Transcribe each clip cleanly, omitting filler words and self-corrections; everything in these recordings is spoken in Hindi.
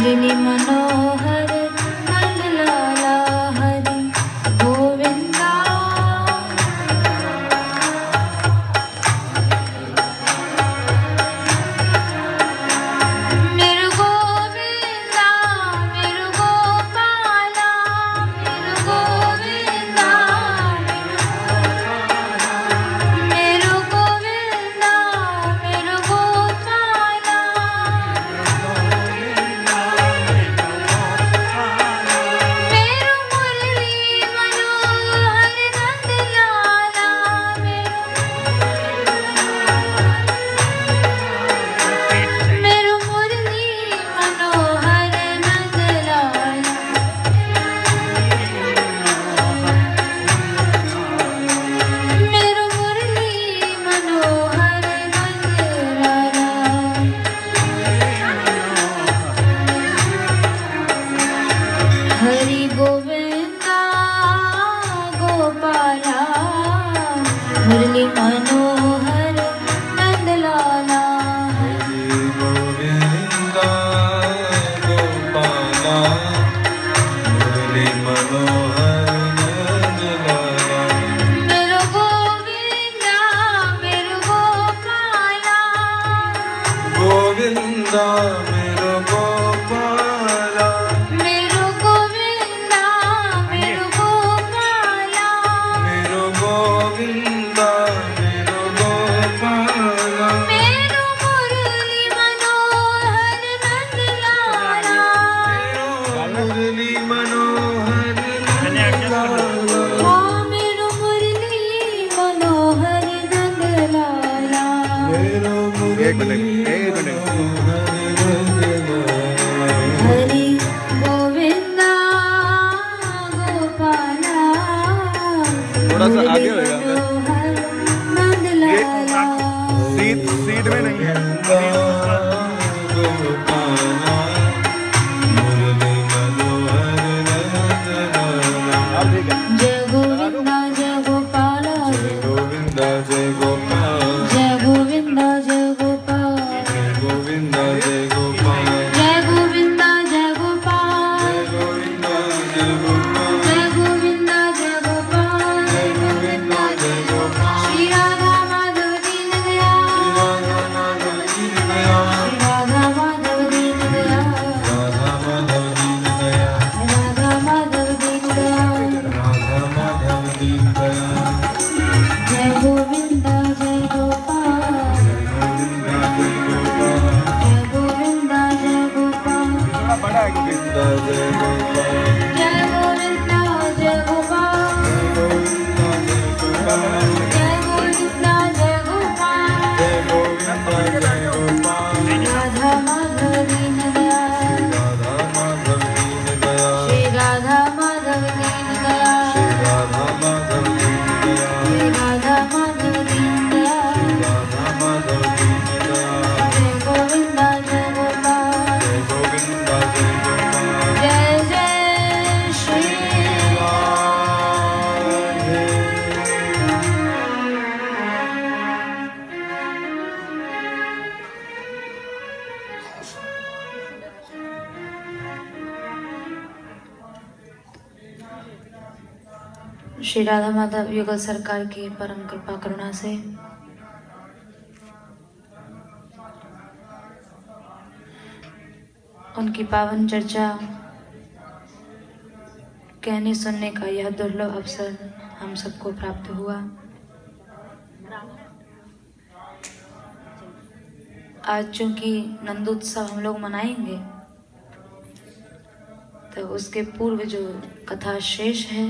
मुरली मनोहर नंदलाला हरि गोविंदा। मेरे गोविंदा मेरे गोपाला, मेरे गोविंदा मेरे गोविंदा मेरे गोपाला। मेरू मुरली मनोहर नंदलाला, मेरू मुरली मनोहर नंदलाला। मेरू मुरली मनोहर नंदलाला। हरि गोविंदा गोपाला, मुरली मनोहर नंदलाला। गोविंदा गोपाला, मुरली मनोहर नंदलाला। मेरे गोविंदा मेरे गोपाला, गोविंदा मेरो गोपाला, मेरे गोविंदा मेरे गोपाला। मेरो गोविंदा मेरो गोपाला। मेरू मुरली मनोहर नंदलाला। मुरली मनोहर नंदलाला। ओ मेरू मुरली मनोहर नंदलाला। मेरो मुरली मनोहर नंदलाला। हरि गोविंदा गोपाला, थोड़ा सा आगे होएगा। मनोहर नंदलाला। सीट में नहीं है। गोपाला, मुरली मनोहर नंदलाला। अब ठीक है। जय गोविंदा जय गोपाला, गोविंदा जय गोपाल, जय गोविंदा जय गोपाल, जय गोविंदा जय गोपाल, जय गोविंदा जय गोपाल, जय गोविंदा जय गोपाल, जय गोविंदा जय गोपाल। जय गोविंदा जय गोपाल। श्री राधा माधव दीन दयाल, राधा माधव दीन दयाल, राधा माधव दीन दयाल, राधा माधव दीन दयाल, राधा माधव दीन दयाल। राधा माधव दीन दयाल। जय गोविंदा जय गोपाल, गोविंदा जय गोपाल, जय गोविंदा जय गोपाल, थोड़ा बड़ा है क्योंकि। गोविंदा जय गोपाल, जय गोविंदा जय गोपाल, गोविंदा जय गोपाल, जय गोविंदा जय गोपाल। जय गोविंदा जय गोपाल। राधा माधव दीन दयाल, राधा माधव दीन दयाल, श्री राधा माधव दीन दयाल, श्री राधा माधव दीन दयाल, श्री राधा माधव दीन दयाल। राधा माधव दीन दयाल। जय गोविंदा जय गोपाल, जय गोविंदा जय गोपाल। जय जय श्री राधे। श्री राधा माधव युगल सरकार की परम कृपा करुणा से उनकी पावन चर्चा कहने सुनने का यह दुर्लभ अवसर हम सबको प्राप्त हुआ। आज चूंकि नंदोत्सव हम लोग मनाएंगे, तो उसके पूर्व जो कथा शेष है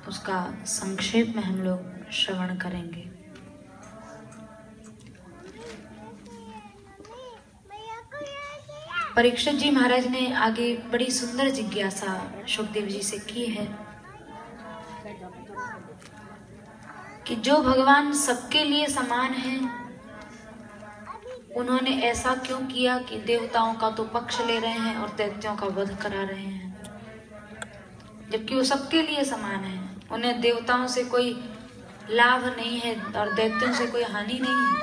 उसका संक्षेप में हम लोग श्रवण करेंगे। परीक्षित जी महाराज ने आगे बड़ी सुंदर जिज्ञासा शुकदेव जी से की है कि जो भगवान सबके लिए समान है, उन्होंने ऐसा क्यों किया कि देवताओं का तो पक्ष ले रहे हैं और दैत्यों का वध करा रहे हैं, जबकि वो सबके लिए समान है। उन्हें देवताओं से कोई लाभ नहीं है और दैत्यों से कोई हानि नहीं है।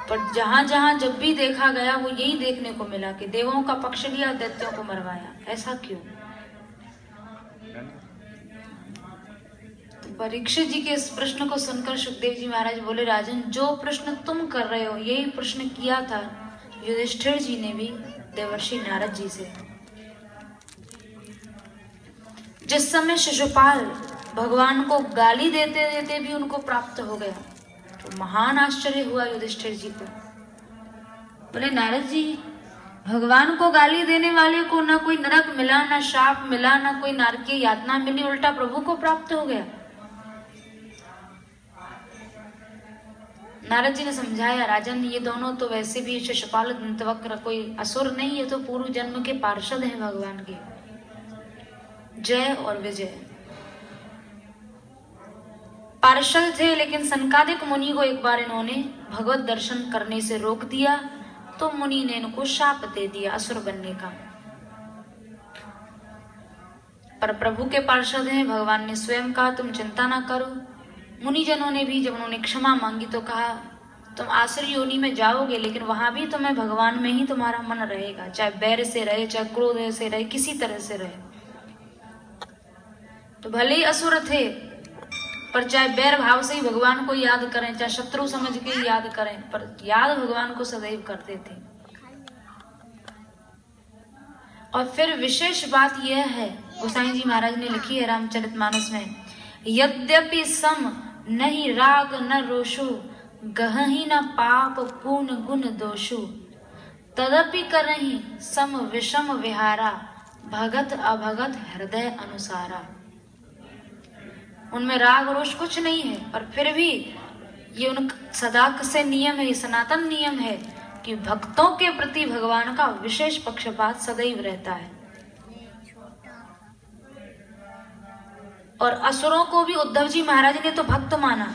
पर जहां जहां जब भी देखा गया वो यही देखने को मिला कि देवों का पक्ष लिया, दैत्यों को मरवाया। ऐसा क्यों? तो परीक्षित जी के इस प्रश्न को सुनकर सुखदेव जी महाराज बोले, राजन, जो प्रश्न तुम कर रहे हो यही प्रश्न किया था युधिष्ठिर जी ने भी देवर्षि नारद जी से। जिस समय शिशुपाल भगवान को गाली देते देते भी उनको प्राप्त हो गया, तो महान आश्चर्य हुआ युधिष्ठिर जी को। बोले, नारद जी, भगवान को गाली देने वाले को ना कोई नरक मिला, ना शाप मिला, ना कोई नारकीय यातना मिली, उल्टा प्रभु को प्राप्त हो गया। नारद जी ने समझाया, राजन, ये दोनों तो वैसे भी शिशुपाल दंतवक्र कोई असुर नहीं, ये तो पूर्व जन्म के पार्षद हैं भगवान के, जय और विजय। पार्षद थे, लेकिन सनकादिक मुनि को एक बार इन्होंने भगवत दर्शन करने से रोक दिया, तो मुनि ने इनको शाप दे दिया असुर बनने का। पर प्रभु के पार्षद हैं, भगवान ने स्वयं कहा तुम चिंता ना करो। मुनिजनों ने भी जब उन्होंने क्षमा मांगी तो कहा तुम आसुर योनि में जाओगे, लेकिन वहां भी तुम्हें भगवान में ही तुम्हारा मन रहेगा, चाहे बैर से रहे, चाहे क्रोध से रहे, किसी तरह से रहे। तो भले ही असुर थे, पर चाहे बैर भाव से ही भगवान को याद करें, चाहे शत्रु समझ के ही याद करें, पर याद भगवान को सदैव करते थे। और फिर विशेष बात यह है, गोसाई जी महाराज ने लिखी है रामचरितमानस में, यद्यपि सम नहीं राग न रोषु, गहहि न पाप पूर्ण गुण दोषु, तदपि करहि सम विषम विहारा, भगत अभगत हृदय अनुसारा। उनमें राग रोष कुछ नहीं है, पर फिर भी ये उन सदा से नियम है, ये सनातन नियम है कि भक्तों के प्रति भगवान का विशेष पक्षपात सदैव रहता है। और असुरों को भी उद्धव जी महाराज ने तो भक्त माना।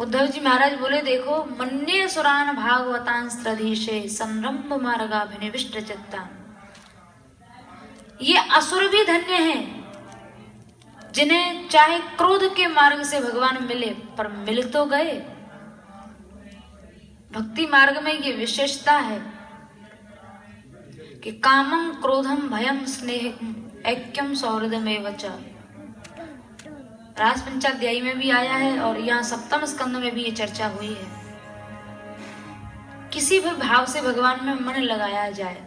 उद्धव जी महाराज बोले, देखो, मन्ये सुरान भागवतांस्त्रधीशे संरंभ मार्गाभिनिविष्ट चित्ता। ये असुर भी धन्य हैं जिन्हें चाहे क्रोध के मार्ग से भगवान मिले, पर मिल तो गए। भक्ति मार्ग में ये विशेषता है कि कामं क्रोधम भयम स्नेह ऐक्यम सौहृदमेव च। रास पंचाध्यायी में भी आया है और यहाँ सप्तम स्कंद में भी ये चर्चा हुई है। किसी भी भाव से भगवान में मन लगाया जाए,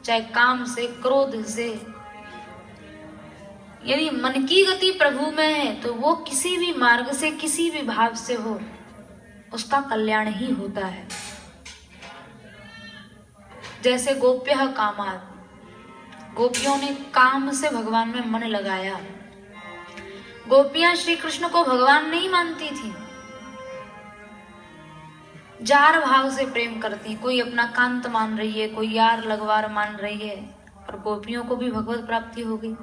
चाहे काम से, क्रोध से, यदि मन की गति प्रभु में है तो वो किसी भी मार्ग से, किसी भी भाव से हो, उसका कल्याण ही होता है। जैसे गोप्यः कामात्, गोपियों ने काम से भगवान में मन लगाया। गोपियां श्री कृष्ण को भगवान नहीं मानती थी, जार भाव से प्रेम करती, कोई अपना कांत मान रही है, कोई यार लगवार मान रही है, और गोपियों को भी भगवत प्राप्ति हो गई।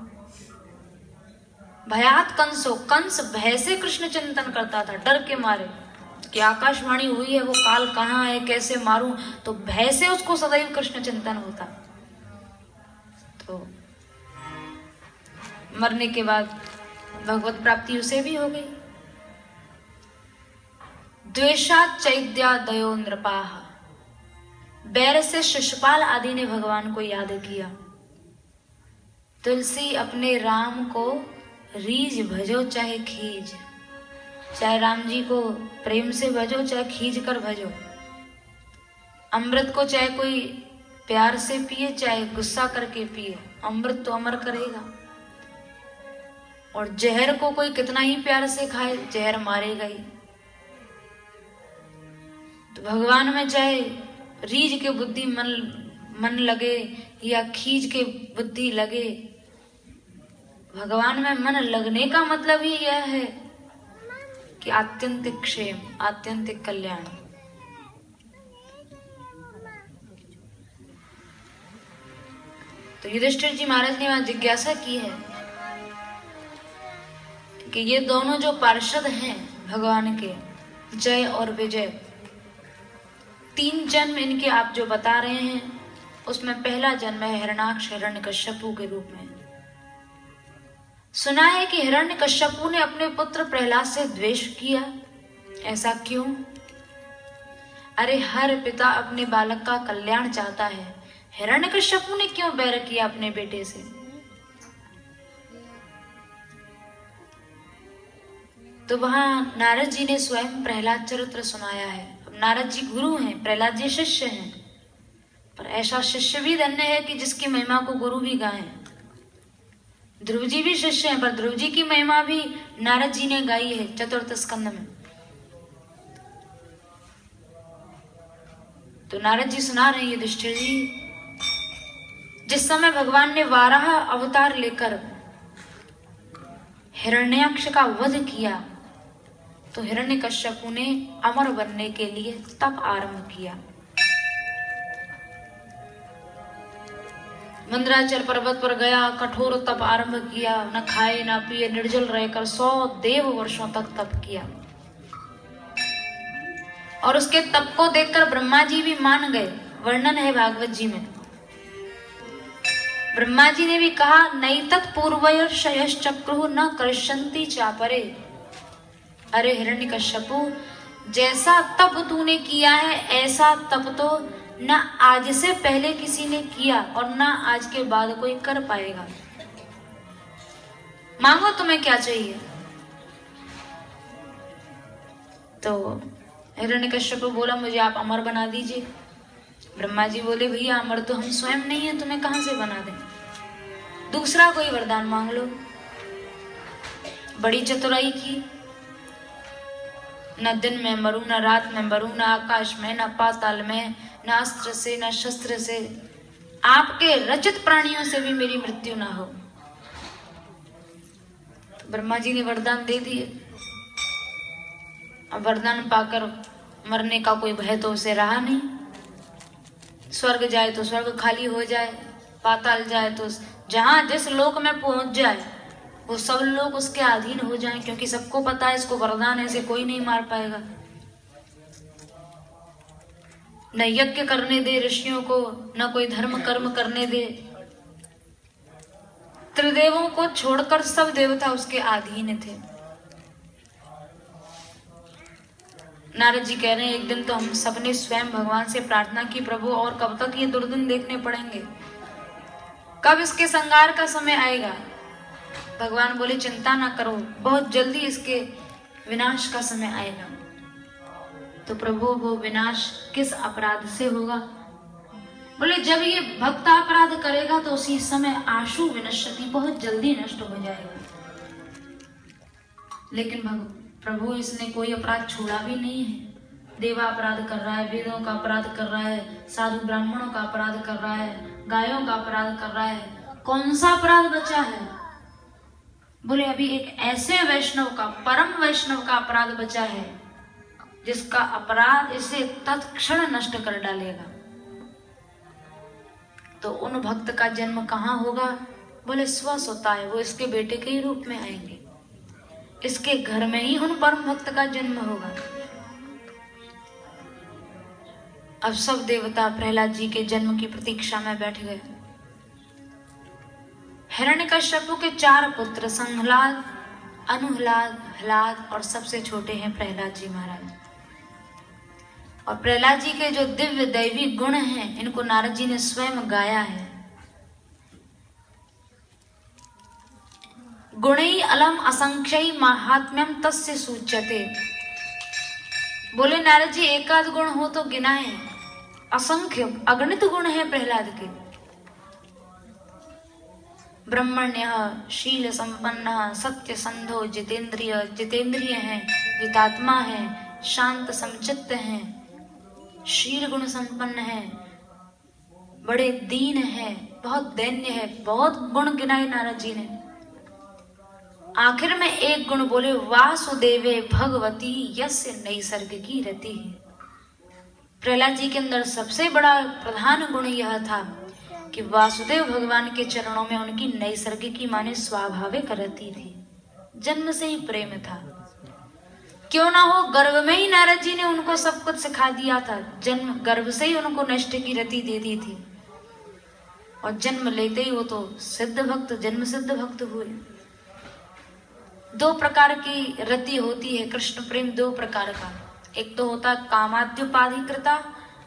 भयात कंसो, कंस भय से कृष्ण चिंतन करता था, डर के मारे कि आकाशवाणी हुई है, वो काल कहाँ है, कैसे मारूं, तो भय से उसको सदैव कृष्ण चिंतन होता। तो मरने के बाद भगवत प्राप्ति उसे भी हो गई। द्वेषात् चैद्यादयो नृपाः, बैर से शिशुपाल आदि ने भगवान को याद किया। तुलसी अपने राम को रीझ भजो चाहे खींच, चाहे राम जी को प्रेम से भजो चाहे खींच कर भजो। अमृत को चाहे कोई प्यार से पिए चाहे गुस्सा करके पिए, अमृत तो अमर करेगा। और जहर को कोई कितना ही प्यार से खाए, जहर मारेगा ही। तो भगवान में चाहे रीझ के बुद्धि मन लगे या खींच के बुद्धि लगे, भगवान में मन लगने का मतलब ही यह है कि आत्यंतिक क्षेम, आत्यंतिक कल्याण। तो युधिष्ठिर जी महाराज ने वहां जिज्ञासा की है कि ये दोनों जो पार्षद हैं भगवान के, जय और विजय, 3 जन्म इनके आप जो बता रहे हैं, उसमें पहला जन्म है हिरण्याक्ष हिरण्यकश्यपु के रूप में। सुना है कि हिरण्यकश्यपु ने अपने पुत्र प्रहलाद से द्वेष किया। ऐसा क्यों? अरे हर पिता अपने बालक का कल्याण चाहता है, हिरण्यकश्यपु ने क्यों बैर किया अपने बेटे से? तो वहां नारद जी ने स्वयं प्रहलाद चरित्र सुनाया है। अब नारद जी गुरु हैं, प्रहलाद जी शिष्य हैं, पर ऐसा शिष्य भी धन्य है कि जिसकी महिमा को गुरु भी गाएं। ध्रुव जी भी शिष्य हैं, पर ध्रुव जी की महिमा भी नारद जी ने गाई है चतुर्थ स्कंद में। तो नारद जी सुना रहे हैं युधिष्ठिर जी, जिस समय भगवान ने वाराह अवतार लेकर हिरण्याक्ष का वध किया, तो हिरण्यकश्यपु ने अमर बनने के लिए तप आरंभ किया। मंदराचल पर्वत पर गया, कठोर तप आरंभ किया, न खाए न पिए निर्जल रहकर 100 देव वर्षों तक तप किया। और उसके तप को देखकर ब्रह्मा जी भी मान गए, वर्णन है भागवत जी में। ब्रह्मा जी ने भी कहा, नैतत् पूर्वयर्षयश्चक्रुः न कर्षन्ति चापरे। अरे हिरण्यकश्यपु, जैसा तप तूने किया है ऐसा तप तो न आज से पहले किसी ने किया और न आज के बाद कोई कर पाएगा। मांगो तुम्हें क्या चाहिए। तो हिरण्यकश्यपु बोला, मुझे आप अमर बना दीजिए। ब्रह्मा जी बोले, भैया अमर तो हम स्वयं नहीं है, तुम्हें कहां से बना दें, दूसरा कोई वरदान मांग लो। बड़ी चतुराई की, न दिन में मरूं, न रात में मरूं, न आकाश में, न पाताल में, न अस्त्र से, न शस्त्र से, आपके रचित प्राणियों से भी मेरी मृत्यु ना हो। तो ब्रह्मा जी ने वरदान दे दिए। अब वरदान पाकर मरने का कोई भय तो उसे रहा नहीं। स्वर्ग जाए तो स्वर्ग खाली हो जाए, पाताल जाए तो जहां जिस लोक में पहुंच जाए वो सब लोग उसके अधीन हो जाएं, क्योंकि सबको पता है इसको वरदान ऐसे कोई नहीं मार पाएगा। न यज्ञ करने दे ऋषियों को, न कोई धर्म कर्म करने दे। त्रिदेवों को छोड़कर सब देवता उसके अधीन थे। नारद जी कह रहे हैं, एक दिन तो हम सबने स्वयं भगवान से प्रार्थना की, प्रभु और कब तक ये दुर्दिन देखने पड़ेंगे, कब इसके संहार का समय आएगा। भगवान बोले, चिंता ना करो, बहुत जल्दी इसके विनाश का समय आएगा। तो प्रभु वो विनाश किस अपराध से होगा? बोले, जब ये भक्त अपराध करेगा तो उसी समय आशु विनश्यति, बहुत जल्दी नष्ट हो जाएगा। लेकिन प्रभु इसने कोई अपराध छोड़ा भी नहीं है। देवा अपराध कर रहा है, वेदों का अपराध कर रहा है, साधु ब्राह्मणों का अपराध कर रहा है, गायों का अपराध कर रहा है, कौन सा अपराध बचा है? बोले, अभी एक ऐसे वैष्णव का, परम वैष्णव का अपराध बचा है जिसका अपराध इसे तत्क्षण नष्ट कर डालेगा। तो उन भक्त का जन्म कहाँ होगा? बोले, स्वस होता है, वो इसके बेटे के ही रूप में आएंगे, इसके घर में ही उन परम भक्त का जन्म होगा। अब सब देवता प्रहलाद जी के जन्म की प्रतीक्षा में बैठ गए। हिरण्यकश्यपु के 4 पुत्र, संहलाद, अनुहलाद, हलाद और सबसे छोटे हैं प्रहलाद जी महाराज। और प्रहलाद जी के जो दिव्य दैवी गुण हैं, इनको नारद जी ने स्वयं गाया है। गुणै अलम असंख्यै महात्म्यम तस्य सूच्यते। बोले नारद जी, एकाध गुण हो तो गिनाए, असंख्य अगणित गुण है प्रहलाद के। ब्रह्मण्य, शील संपन्न, सत्य संधो, जितेंद्रिय, जितेंद्रिय है, जितात्मा है, शांत समचित्त है, शील गुण संपन्न है, बड़े दीन है, बहुत दैन्य है, बहुत गुण गिनाए नारद जी ने। आखिर में एक गुण बोले, वासुदेवे भगवती यस्य नैसर्गिकी रति है। प्रहलाद जी के अंदर सबसे बड़ा प्रधान गुण यह था कि वासुदेव भगवान के चरणों में उनकी नैसर्गिकी माने स्वाभाविक रति थी, जन्म से ही प्रेम था। क्यों ना हो, गर्भ में ही नारद जी ने उनको सब कुछ सिखा दिया था, जन्म गर्भ से ही उनको नष्ट की रति दे दी थी, और जन्म लेते ही वो तो सिद्ध भक्त, जन्म सिद्ध भक्त हुए। 2 प्रकार की रति होती है कृष्ण प्रेम, 2 प्रकार का। एक तो होता है कामाद्युपाधिकृता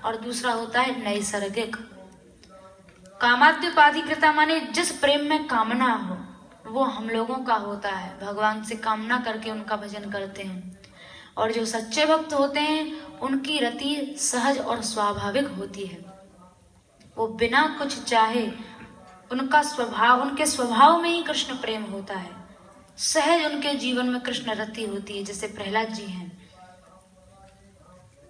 और दूसरा होता है नैसर्गिक। कामाद्युपाधिकृता माने जिस प्रेम में कामना हो वो हम लोगों का होता है, भगवान से कामना करके उनका भजन करते हैं। और जो सच्चे भक्त होते हैं उनकी रति सहज और स्वाभाविक होती है, वो बिना कुछ चाहे उनका स्वभाव, उनके स्वभाव में ही कृष्ण प्रेम होता है, सहज उनके जीवन में कृष्ण रति होती है। जैसे प्रहलाद जी हैं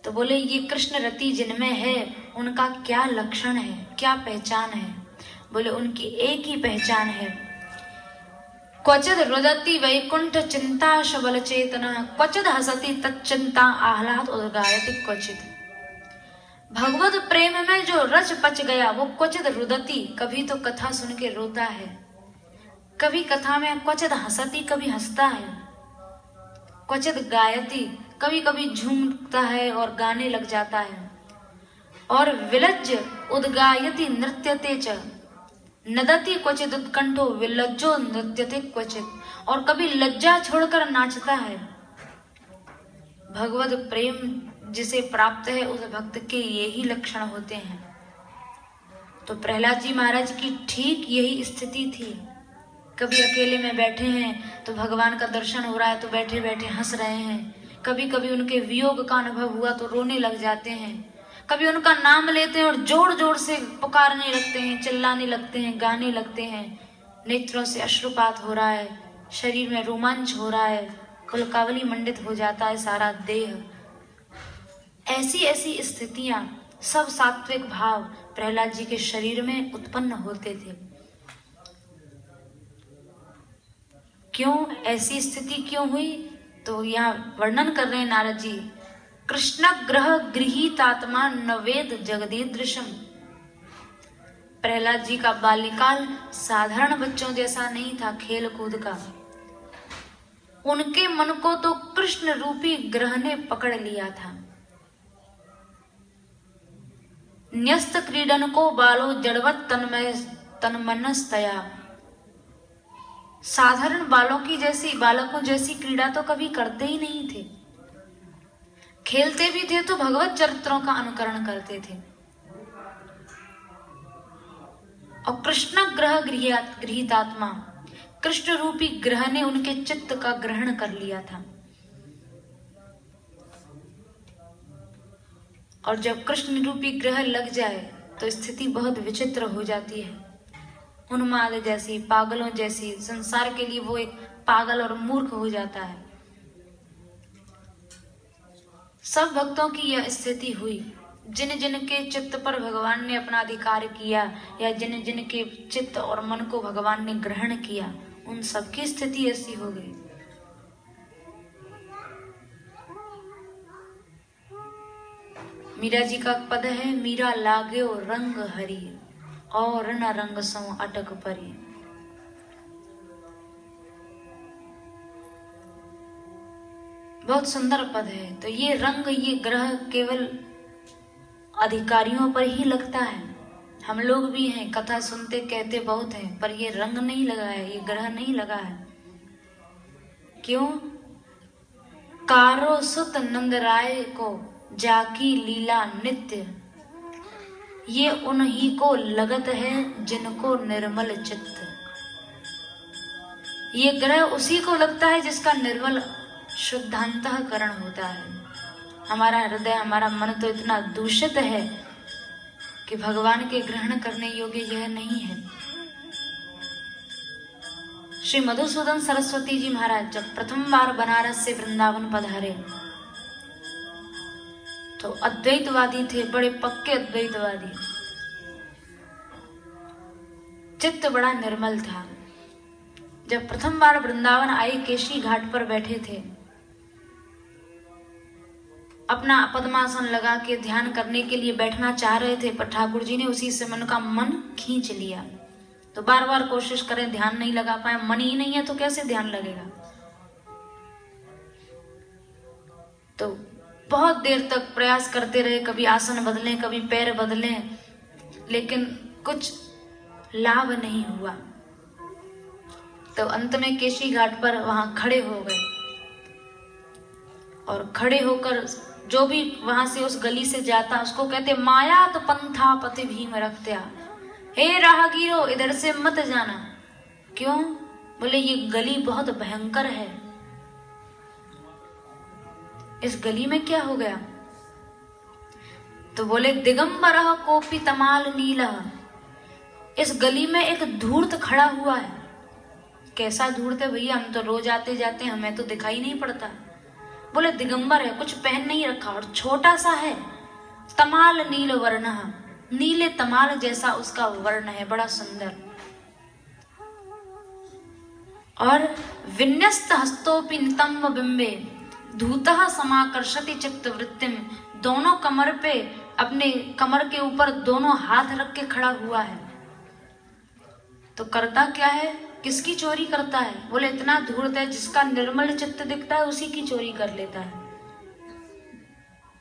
तो बोले ये कृष्ण रति जिनमें है उनका क्या लक्षण है, क्या पहचान है? बोले उनकी एक ही पहचान है, क्वचिद रुदति वैकुंठ चिंता शबल चेतना, क्वचिद हसति तच्चिंता आह्लाद उद्गायति क्वचिद। भगवत प्रेम में जो रच पच गया वो क्वचिद रुदति, कभी तो कथा सुन के रोता है, कभी कथा में क्वचिद हसति, कभी हंसता है, क्वचिद गायति, कभी कभी झूमता है और गाने लग जाता है, और विलज्ज उद्गायति नृत्यते च नदति क्वचिद उत्कंठो विलज्जो नृत्यते क्वचिद, और कभी लज्जा छोड़कर नाचता है। भगवत प्रेम जिसे प्राप्त है उस भक्त के यही लक्षण होते हैं। तो प्रहलाद जी महाराज की ठीक यही स्थिति थी। कभी अकेले में बैठे हैं तो भगवान का दर्शन हो रहा है तो बैठे बैठे हंस रहे हैं, कभी कभी उनके वियोग का अनुभव हुआ तो रोने लग जाते हैं, कभी उनका नाम लेते हैं और जोर जोर से पुकारने लगते हैं, चिल्लाने लगते हैं, गाने लगते हैं, नेत्रों से अश्रुपात हो रहा है, शरीर में रोमांच हो रहा है, पुलकावली मंडित हो जाता है सारा देह। ऐसी ऐसी स्थितियां, सब सात्विक भाव प्रहलाद जी के शरीर में उत्पन्न होते थे। क्यों ऐसी स्थिति क्यों हुई? तो यहाँ वर्णन कर रहे हैं नारद जी, कृष्ण ग्रह गृहीतात्मा नवेद जगदीदृशम। प्रहलाद जी का बाल्यकाल साधारण बच्चों जैसा नहीं था, खेल कूद का। उनके मन को तो कृष्ण रूपी ग्रह ने पकड़ लिया था। न्यस्त क्रीडन को बालो जड़वत तन्मय तन्मनस्तया। साधारण बालकों जैसी क्रीड़ा तो कभी करते ही नहीं थे, खेलते भी थे तो भगवत चरित्रों का अनुकरण करते थे। और कृष्ण ग्रह गृहीतात्मा, कृष्ण रूपी ग्रह ने उनके चित्त का ग्रहण कर लिया था। और जब कृष्ण रूपी ग्रह लग जाए तो स्थिति बहुत विचित्र हो जाती है, उन्माद जैसी, पागलों जैसी। संसार के लिए वो एक पागल और मूर्ख हो जाता है। सब भक्तों की यह स्थिति हुई। जिन जिन के चित्त पर भगवान ने अपना अधिकार किया या जिन जिन के चित्त और मन को भगवान ने ग्रहण किया, उन सबकी स्थिति ऐसी हो गई। मीरा जी का पद है, मीरा लाग्यो रंग हरि और न रंग सो अटक परी। बहुत सुंदर पद है। तो ये रंग, ये ग्रह केवल अधिकारियों पर ही लगता है। हम लोग भी हैं, कथा सुनते कहते बहुत हैं, पर ये रंग नहीं लगा है, ये ग्रह नहीं लगा है। क्यों? कारो सुत नंद राय को जाकी लीला नित्य, ये उन्हीं को लगत है जिनको निर्मल चित्त। ये ग्रह उसी को लगता है जिसका निर्मल शुद्धांतःकरण होता है। हमारा हृदय, हमारा मन तो इतना दूषित है कि भगवान के ग्रहण करने योग्य यह नहीं है। श्री मधुसूदन सरस्वती जी महाराज जब प्रथम बार बनारस से वृंदावन पधारे तो अद्वैतवादी थे, बड़े पक्के अद्वैतवादी। चित्त बड़ा निर्मल था। जब प्रथम बार वृंदावन आए, केशी घाट पर बैठे थे, अपना पद्मासन लगा के ध्यान करने के लिए बैठना चाह रहे थे, पर ठाकुर जी ने उसी समय उनका मन खींच लिया। तो बार बार कोशिश करें, ध्यान नहीं लगा पाए। मन ही नहीं है तो कैसे ध्यान लगेगा? तो बहुत देर तक प्रयास करते रहे, कभी आसन बदलें, कभी पैर बदलें, लेकिन कुछ लाभ नहीं हुआ। तो अंत में केशी घाट पर वहां खड़े हो गए और खड़े होकर जो भी वहां से उस गली से जाता उसको कहते माया तो पंथा पति भीम रखत्या, हे राहगीरो इधर से मत जाना। क्यों? बोले ये गली बहुत भयंकर है। इस गली में क्या हो गया? तो बोले दिगंबरः कोपी तमाल नीलः, इस गली में एक धूर्त खड़ा हुआ है। कैसा धूर्त है भैया? हम तो रोज आते जाते हैं, हमें तो दिखाई नहीं पड़ता। बोले दिगंबर है, कुछ पहन नहीं रखा और छोटा सा है। तमाल नील वर्ण, नीले तमाल जैसा उसका वर्ण है, बड़ा सुंदर। और विन्यस्त हस्तोपि नितंब बिंबे धूतः समाकर्षति चित्त वृत्तिम, दोनों कमर पे, अपने कमर के ऊपर दोनों हाथ रख के खड़ा हुआ है। तो करता क्या है? किसकी चोरी करता है? बोले इतना धूर्त है, जिसका निर्मल चित्त दिखता है उसी की चोरी कर लेता है।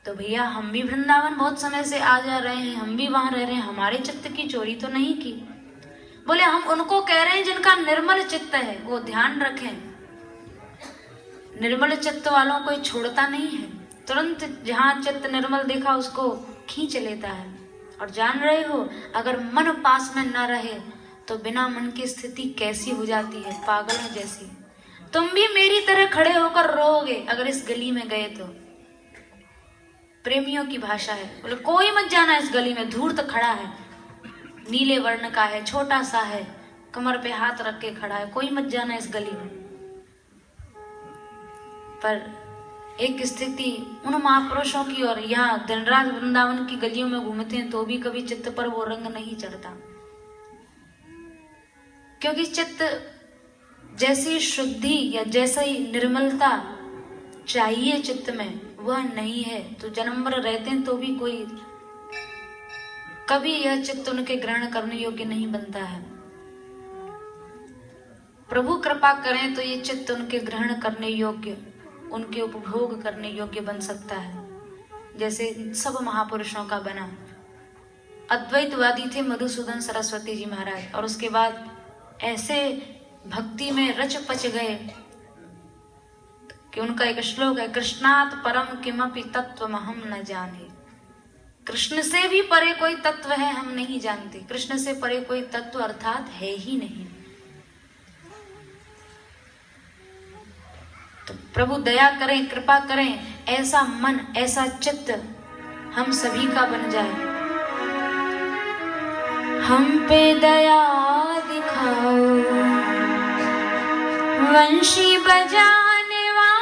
तो भैया हम भी वृंदावन बहुत समय से आ जा रहे हैं, हम भी वहां रह रहे हैं, हमारे चित्त की चोरी तो नहीं की। बोले हम उनको कह रहे हैं जिनका निर्मल चित्त है, वो ध्यान रखें। निर्मल चित्त वालों को छोड़ता नहीं है, तुरंत जहां चित्त निर्मल देखा उसको खींच लेता है। और जान रहे हो, अगर मन पास में न रहे तो बिना मन की स्थिति कैसी हो जाती है, पागल है जैसी। तुम भी मेरी तरह खड़े होकर रोओगे अगर इस गली में गए तो। प्रेमियों की भाषा है। बोले कोई मत जाना इस गली में, धूर्त खड़ा है, नीले वर्ण का है, छोटा सा है, कमर पे हाथ रख के खड़ा है, कोई मत जाना इस गली में। पर एक स्थिति उन महापुरुषों की, और यहाँ दिन रात वृंदावन की गलियों में घूमते हैं तो भी कभी चित्त पर वो रंग नहीं चढ़ता। क्योंकि चित्त जैसी शुद्धि या जैसी निर्मलता चाहिए चित्त में, वह नहीं है। तो जन्म भर रहते हैं तो भी कोई कभी यह चित्त उनके ग्रहण करने योग्य नहीं बनता है। प्रभु कृपा करें तो ये चित्त उनके ग्रहण करने योग्य, उनके उपभोग करने योग्य बन सकता है, जैसे सब महापुरुषों का बना। अद्वैतवादी थे मधुसूदन सरस्वती जी महाराज, और उसके बाद ऐसे भक्ति में रच पच गए कि उनका एक श्लोक है, कृष्णात् परम किमपि तत्त्वमहं न जाने। कृष्ण से भी परे कोई तत्व है हम नहीं जानते, कृष्ण से परे कोई तत्व अर्थात है ही नहीं। तो प्रभु दया करें, कृपा करें, ऐसा मन, ऐसा चित्त हम सभी का बन जाए। हम पे दया दिखाओ वंशी बजाने वाले,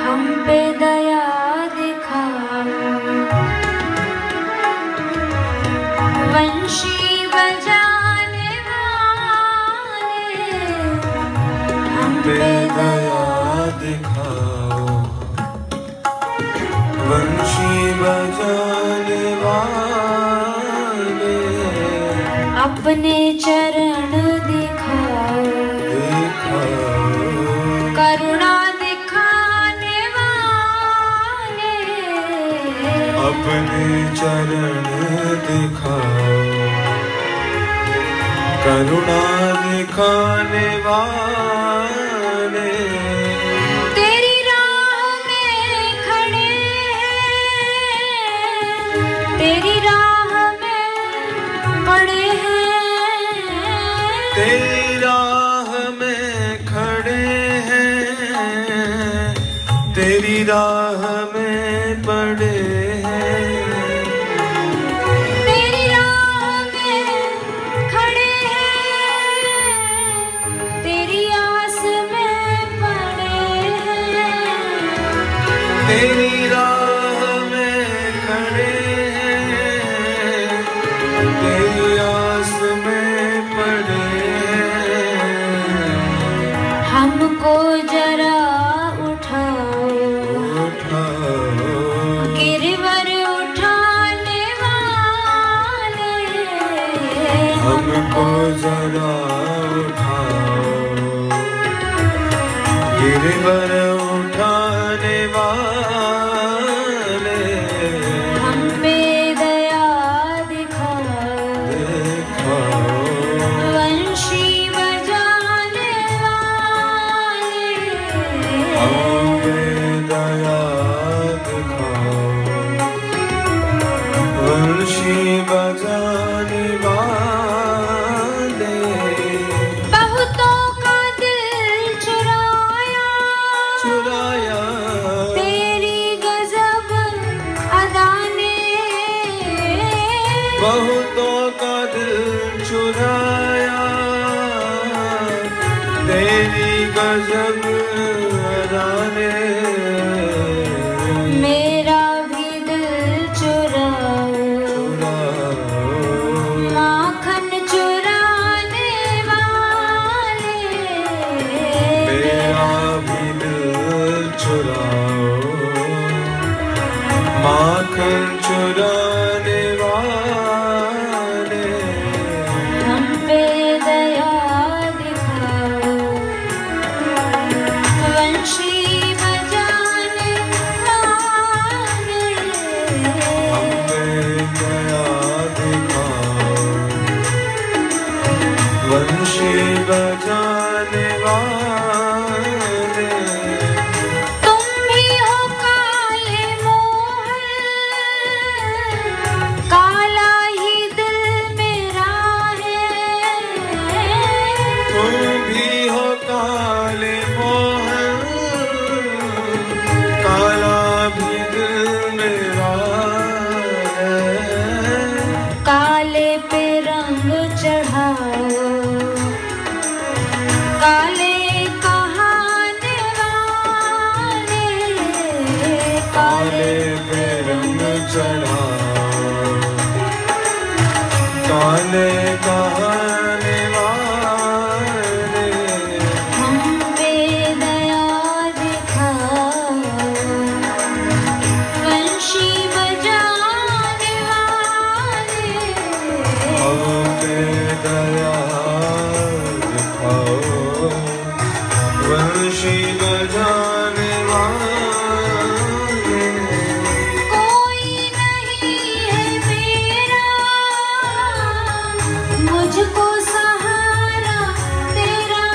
हम पे दया दिखाओ वंशी बजाने वाले, हम पे दया दिखाओ वंशी बजाने वाले, अपने चरण दिखाओ करुणा दिखाने वाले, अपने चरण दिखाओ करुणा दिखाने वाले। तेरी राह में खड़े हैं, तेरी राह में पड़े हैं, तेरी राह में खड़े हैं, तेरी राह में पड़े हैं, तेरी राह में खड़े हैं, तेरी आस में पड़े हैं, तेरी राह में खड़े हैं, तेरी आस में पड़े हैं। हमको जरा उठाओ, गिरवर उठाने वाले, हमको जरा उठाओ गिरवर उठाने वाले, हम पे दया दिखाओ वंशी बजाने वाले, हम पे बहुतों का दिल चुराया, तेरी गजब अदा ने मेरा भी दिल चुराओ, माखन चुराने वाले, मेरा भी दिल चुराओ, माखन चुराने वाले, हम पे दया दिखाओ, वंशी बजाने वाले, हम पे दया दिखाओ, वंशी बजाने वाले, तुम भी हो काले मोहन, काला ही दिल मेरा है, तुम भी हो काले मोहन, काला भी दिल मेरा है, काले पे रंग चढ़ाओ, काले कहाने वाले, काले पे रंग चढ़ाओ, काले कहाने वाले, हम पे दया दिखाओ, वंशी बजाने वाले, हम पे दया दिखाओ, वंशी बजाने वाले, कोई नहीं है मेरा, मुझको सहारा तेरा,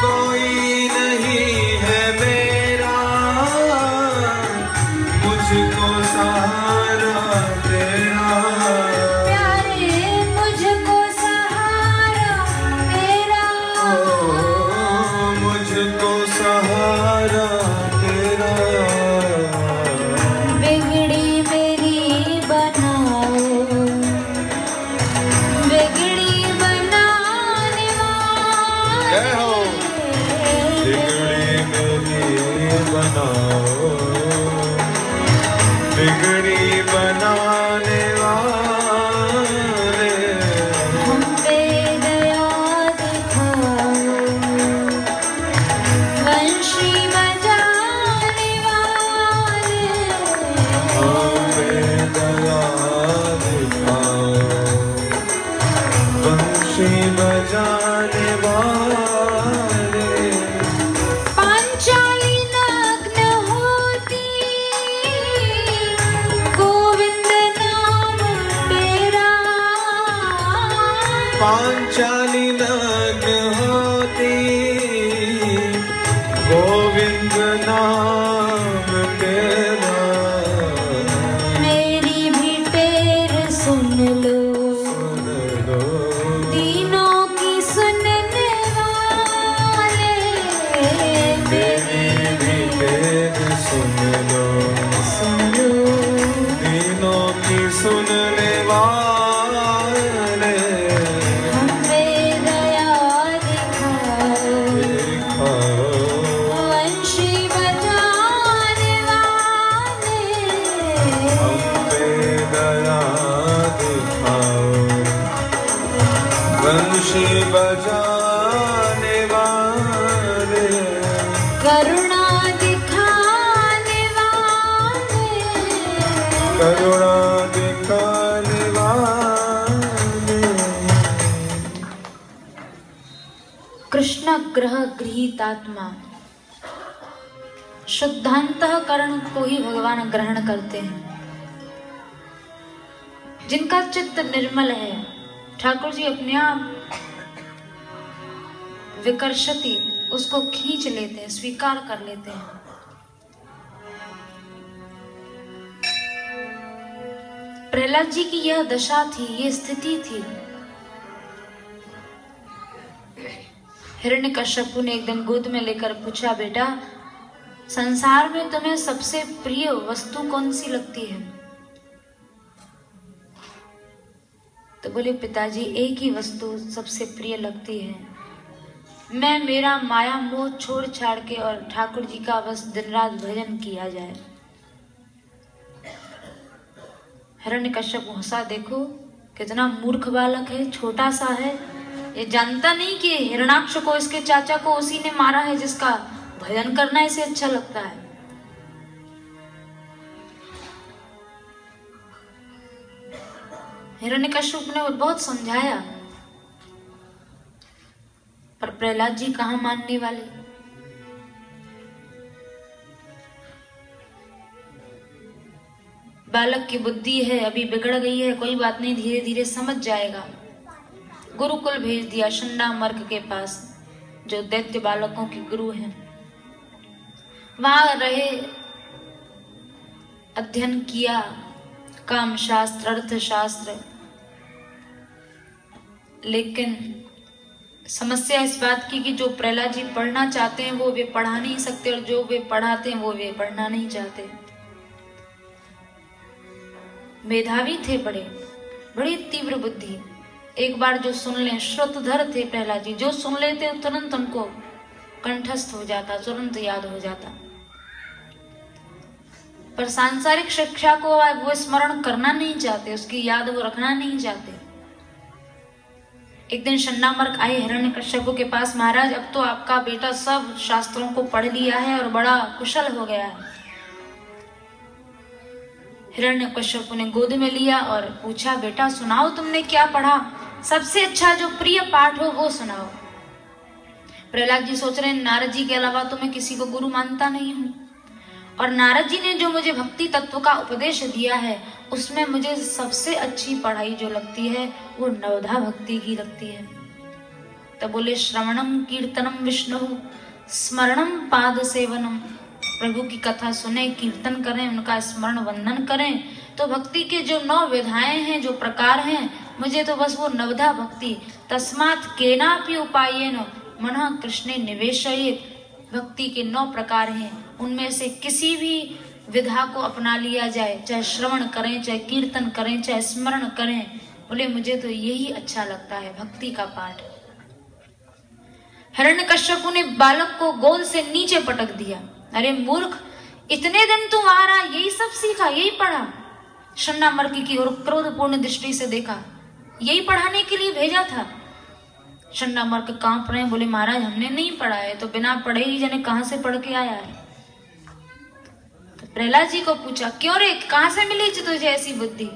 कोई नहीं है मेरा, मुझको सहारा तेरा, प्यारे मुझको सहारा तेरा, मुझको सहारा तेरा, बिगड़ी मेरी बनाओ, बिगड़ी बनाने जय हो। वाले, बिगड़ी मेरी बनाओ, बिगड़ी बनाने वाले, हम पे दया दिखाओ, वंशी बजाने वाले, हमें दया दिखाओ, बंशी बजाने वाले, पांचाली नग्न होती, गोविंद नाम तेरा, पांचाली नग्न होती, गोविंद नाम तेरा, मेरी भी टेर सुन लो, सुन लो, तीनों की सुनने वाले, मेरी भी तेज सुन लो, सुन लो, तीनों की सुनने वाले, हम पे दया दिखाओ, दिखाओ, वंशी बजाने वाले, हम पे दया दिखाओ, बंशी बजाने वाले, करुणा दिखाने वाले, करुणा दिखाने वाले, कृष्ण ग्रह गृहीतात्मा, शुद्धांतःकरण को ही भगवान ग्रहण करते हैं। जिनका चित्त निर्मल है, ठाकुर जी अपने आप विकर्षति उसको खींच लेते हैं, स्वीकार कर लेते हैं। प्रहलाद जी की यह दशा थी, ये स्थिति थी। हिरण्यकश्यपु ने एकदम गोद में लेकर पूछा, बेटा संसार में तुम्हें सबसे प्रिय वस्तु कौन सी लगती है? तो बोले पिताजी एक ही वस्तु सबसे प्रिय लगती है, मैं मेरा माया मोह छोड़ छाड़ के और ठाकुर जी का बस दिन रात भजन किया जाए। हिरण्यकश्यप हंसा, देखो कितना मूर्ख बालक है, छोटा सा है, ये जानता नहीं कि हिरण्याक्ष को, इसके चाचा को उसी ने मारा है जिसका भजन करना इसे अच्छा लगता है। हिरण्यकश्यप ने बहुत समझाया, पर प्रहलाद जी कहाँ मानने वाले। बालक की बुद्धि है, अभी बिगड़ गई है, कोई बात नहीं, धीरे धीरे समझ जाएगा। गुरुकुल भेज दिया शंडामर्क के पास, जो दैत्य बालकों के गुरु हैं। वहां रहे, अध्ययन किया, काम शास्त्र, अर्थशास्त्र। लेकिन समस्या इस बात की कि जो प्रहलाद जी पढ़ना चाहते हैं वो वे पढ़ा नहीं सकते, और जो वे पढ़ाते हैं वो वे पढ़ना नहीं चाहते। मेधावी थे, बड़ी तीव्र बुद्धि। एक बार जो सुन ले, श्रुतधर थे प्रहलाद जी, जो सुन लेते तुरंत उनको कंठस्थ हो जाता, तुरंत याद हो जाता। पर सांसारिक शिक्षा को वो स्मरण करना नहीं चाहते, उसकी याद वो रखना नहीं चाहते। एक दिन शंडामर्क आए हिरण्यकश्यप के पास, महाराज अब तो आपका बेटा सब शास्त्रों को पढ़ लिया है और बड़ा कुशल हो गया है। हिरण्यकश्यप ने गोद में लिया और पूछा, बेटा सुनाओ तुमने क्या पढ़ा, सबसे अच्छा जो प्रिय पाठ हो वो सुनाओ। प्रहलाद जी सोच रहे हैं, नारद जी के अलावा तो मैं किसी को गुरु मानता नहीं हूं, और नारद जी ने जो मुझे भक्ति तत्व का उपदेश दिया है उसमें मुझे सबसे अच्छी पढ़ाई जो लगती है वो नवधा भक्ति की लगती है। तब बोले, श्रवणम कीर्तनम विष्णु स्मरणम पाद सेवनम। प्रभु की कथा सुने, कीर्तन करें, उनका स्मरण वंदन करें, तो भक्ति के जो 9 विधाएं हैं, जो प्रकार हैं, मुझे तो बस वो नवधा भक्ति। तस्मात् केनापि उपायेन मनः कृष्णे निवेशयेत्। भक्ति के 9 प्रकार हैं, उनमें से किसी भी विधा को अपना लिया जाए, चाहे श्रवण करें, चाहे कीर्तन करें, चाहे स्मरण करें। बोले मुझे तो यही अच्छा लगता है, भक्ति का पाठ। हिरण्यकश्यप ने बालक को गोद से नीचे पटक दिया। अरे मूर्ख, इतने दिन तू आ रहा, यही सब सीखा, यही पढ़ा। शंडामर्क की ओर क्रोधपूर्ण दृष्टि से देखा, यही पढ़ाने के लिए भेजा था। शंडामर्क कांप रहे, बोले महाराज हमने नहीं पढ़ा है, तो बिना पढ़े ही जाने कहां से पढ़ के आया है। तो प्रहलाद जी को पूछा, क्यों रे, कहां से मिली तुझे ऐसी बुद्धि?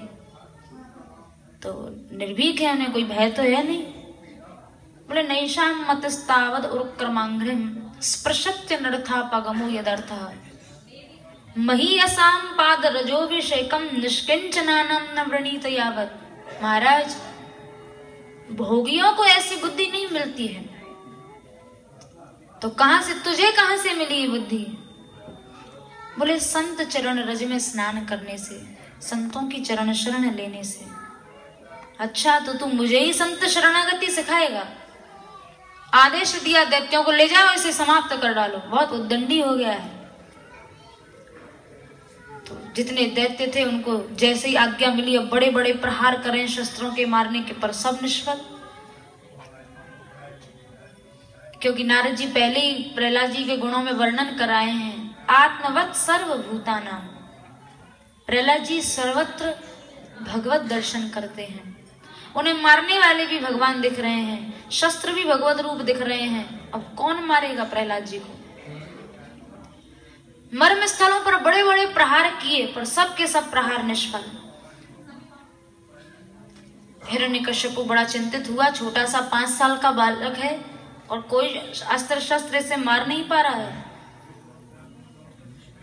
तो निर्भीक है, उन्हें कोई भय तो है नहीं। बोले, नैषाम मतस्तावद उरुक्रमांघ्रिम स्पृशत्य नर्थापगमो यदर्थः महीयसाम पाद रजोभिषेकम निष्किंचनानम न वृणीत यावत्। महाराज भोगियों को ऐसी बुद्धि नहीं मिलती है, तो तुझे कहां से मिली ये बुद्धि? बोले, संत चरण रज में स्नान करने से, संतों की चरण शरण लेने से। अच्छा, तो तू मुझे ही संत शरणागति सिखाएगा? आदेश दिया दैत्यों को, ले जाओ इसे, समाप्त कर डालो, बहुत उद्दंडी हो गया है। तो जितने दैत्य थे उनको जैसे ही आज्ञा मिली, अब बड़े बड़े प्रहार करें शस्त्रों के मारने के, पर सब निष्फल। क्योंकि नारद जी पहले ही प्रहलाद जी के गुणों में वर्णन कराए हैं, आत्मवत् सर्वभूतानां। प्रहलाद जी सर्वत्र भगवत दर्शन करते हैं, उन्हें मारने वाले भी भगवान दिख रहे हैं, शस्त्र भी भगवत रूप दिख रहे हैं। अब कौन मारेगा प्रहलाद जी को? मर्म स्थलों पर बड़े बड़े प्रहार किए, पर सब के सब प्रहार निष्फल। हिरण्यकश्यप बड़ा चिंतित हुआ, छोटा सा 5 साल का बालक है और कोई अस्त्र शस्त्र से मार नहीं पा रहा है।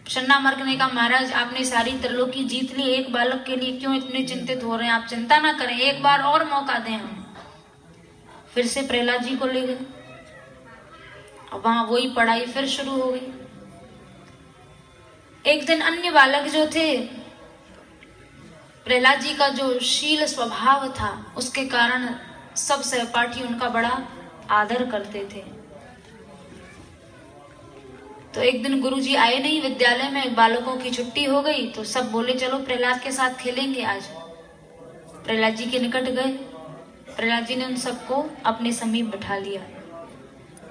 शंडामर्क ने कहा, महाराज आपने सारी त्रिलोकी जीत ली, एक बालक के लिए क्यों इतने चिंतित हो रहे हैं? आप चिंता ना करें, एक बार और मौका दें हम। फिर से प्रहलाद जी को ले गए, और वहां वही पढ़ाई फिर शुरू हो गई। एक दिन अन्य बालक जो थे, प्रहलाद जी का जो शील स्वभाव था उसके कारण सब सहपाठी उनका बड़ा आदर करते थे। तो एक दिन गुरुजी आए नहीं विद्यालय में, बालकों की छुट्टी हो गई, तो सब बोले चलो प्रहलाद के साथ खेलेंगे आज। प्रहलाद जी के निकट गए, प्रहलाद जी ने उन सबको अपने समीप बिठा लिया।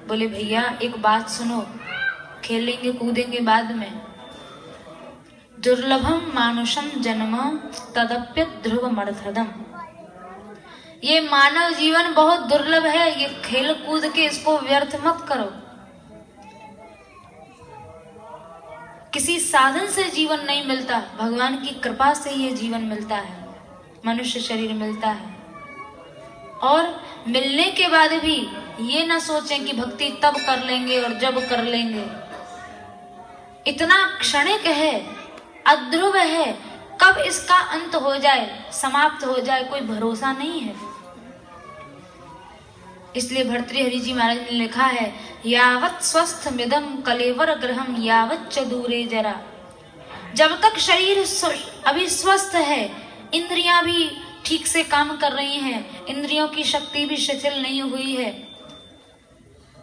बोले भैया एक बात सुनो, खेलेंगे कूदेंगे बाद में। दुर्लभम मानुषम जन्म तदप्यत ध्रुव मर्धदम। ये मानव जीवन बहुत दुर्लभ है, ये खेल कूद के इसको व्यर्थ मत करो। किसी साधन से जीवन नहीं मिलता, भगवान की कृपा से ये जीवन मिलता है, मनुष्य शरीर मिलता है। और मिलने के बाद भी ये ना सोचें कि भक्ति तब कर लेंगे और जब कर लेंगे। इतना क्षणिक है, अध्रुव है, कब इसका अंत हो जाए, समाप्त हो जाए, कोई भरोसा नहीं है। इसलिए भर्तृहरि जी महाराज ने लिखा है, यावत् स्वस्थ मिदम कलेवर ग्रहम यावत् च दूरे जरा। जब तक शरीर अभी स्वस्थ है, इंद्रियां भी ठीक से काम कर रही हैं, इंद्रियों की शक्ति भी शिथिल नहीं हुई है,